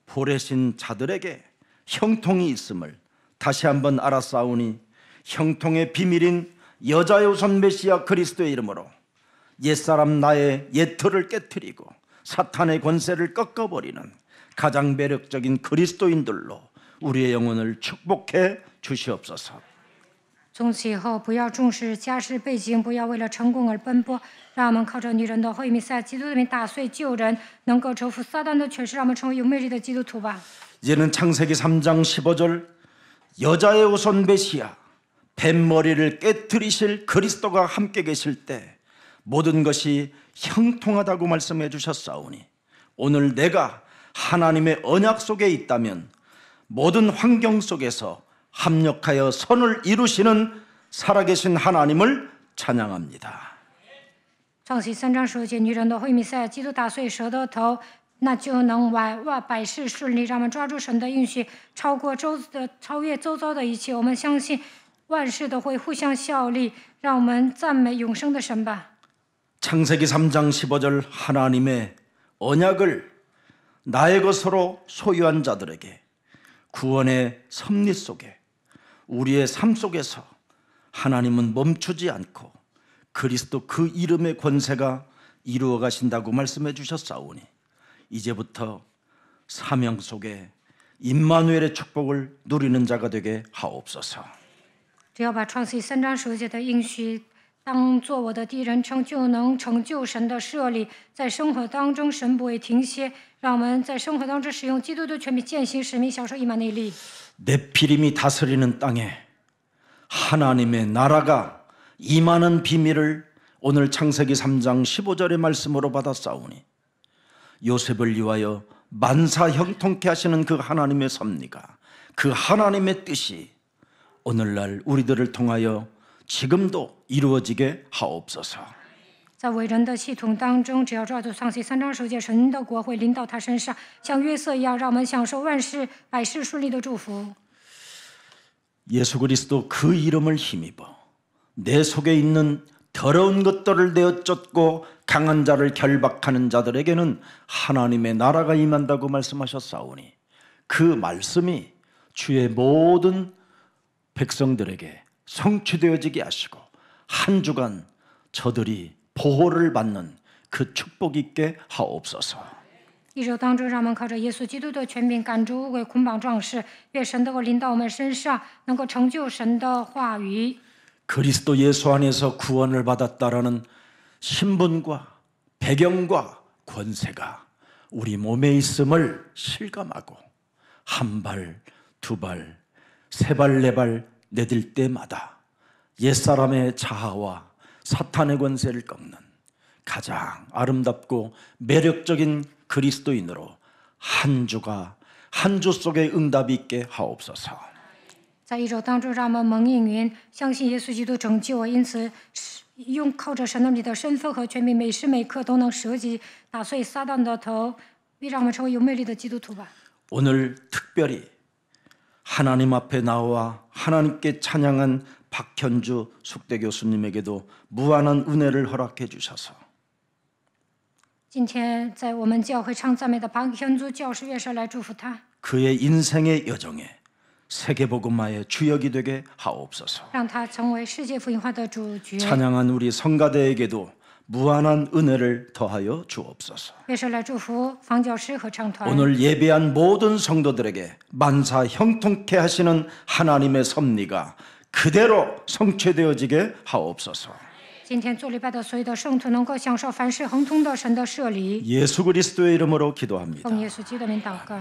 보내신 자들에게 형통이 있음을 다시 한번 알았사오니 형통의 비밀인 여자요손 메시아 그리스도의 이름으로 옛사람 나의 옛 틀을 깨뜨리고 사탄의 권세를 꺾어버리는 가장 매력적인 그리스도인들로 우리의 영혼을 축복해 주시옵소서. 从此以后，不要重视家世背景，不要为了成功而奔波，让我们靠着女人的后裔弥赛亚基督的名打碎旧人，能够征服撒旦的权势，让我们成为有魅力的基督徒吧。 이제는 창세기 3장 15절 여자의 오손 메시아 뱀머리를 깨뜨리실 그리스도가 함께 계실 때 모든 것이 형통하다고 말씀해 주셨사오니 오늘 내가 하나님의 언약 속에 있다면 모든 환경 속에서 합력하여 선을 이루시는 살아계신 하나님을 찬양합니다. 创世3章10节，女人的会弥赛亚基督打碎蛇的头，那就能百事顺利，让我们抓住神的应许，超越周遭的一切。我们相信万事都会互相效力，让我们赞美永生的神吧。 창세기 3장 15절 하나님의 언약을 나의 것으로 소유한 자들에게 구원의 섭리 속에 우리의 삶 속에서 하나님은 멈추지 않고 그리스도 그 이름의 권세가 이루어 가신다고 말씀해 주셨사오니 이제부터 사명 속에 임마누엘의 축복을 누리는 자가 되게 하옵소서. 只要把创世3章10节的应许当做我的第一人称，就能成就神的设立。在生活当中，神不会停歇，让我们在生活当中使用基督的权柄，践行使命，享受以马内利。 네피림이 다스리는 땅에 하나님의 나라가 임하는 비밀을 오늘 창세기 3장 15절의 말씀으로 받았사오니 요셉을 위하여 만사 형통케 하시는 그 하나님의 섭리가 그 하나님의 뜻이 오늘날 우리들을 통하여 지금도 이루어지게 하옵소서. 在伟人的系统当中，只要抓住创世3章10节，神的国会临到他身上，像约瑟一样，让我们享受百事顺利的祝福。 예수 그리스도 그 이름을 힘입어 내 속에 있는 더러운 것들을 내어쫓고 강한 자를 결박하는 자들에게는 하나님의 나라가 임한다고 말씀하셨사오니 그 말씀이 주의 모든 백성들에게 성취되어지게 하시고 한 주간 저들이 보호를 받는 그 축복 있게 하옵소서. 一周当中，让我们靠着耶稣基督的权柄赶逐污鬼、捆绑壮士，愿神的国临到我们身上，能够成就神的话语。 그리스도 예수 안에서 구원을 받았다라는 신분과 배경과 권세가 우리 몸에 있음을 실감하고 한 발, 두 발, 세 발, 네 발 내딜 때마다 옛사람의 자아와 사탄의 권세를 꺾는 가장 아름답고 매력적인 그리스도인으로 한 주 속에 응답이 있게 하옵소서. 在一周当中，让我们蒙应允，相信耶稣基督拯救我，因此靠着神的你的身份和权柄，每时每刻都能舍己打碎撒旦的头，必让我们成为有魅力的基督徒吧。 오늘 특별히 하나님 앞에 나와 하나님께 찬양한 박현주 숙대 교수님에게도 무한한 은혜를 허락해 주셔서 今天在我们教会唱赞美的庞天祖教师院士来祝福他， 그의 인생의 여정에 세계복음화의 주역이 되게 하옵소서. 让他成为世界福音化的主角。 찬양한 우리 성가대에게도 무한한 은혜를 더하여 주옵소서. 院士来祝福方教师合唱团。 오늘 예배한 모든 성도들에게 만사 형통케 하시는 하나님의 섭리가 그대로 성취되어지게 하옵소서. 今天做礼拜的所有的圣徒能够享受凡事亨通的神的设立。 예수 그리스도의 이름으로 기도합니다. 奉耶稣基督的名祷告。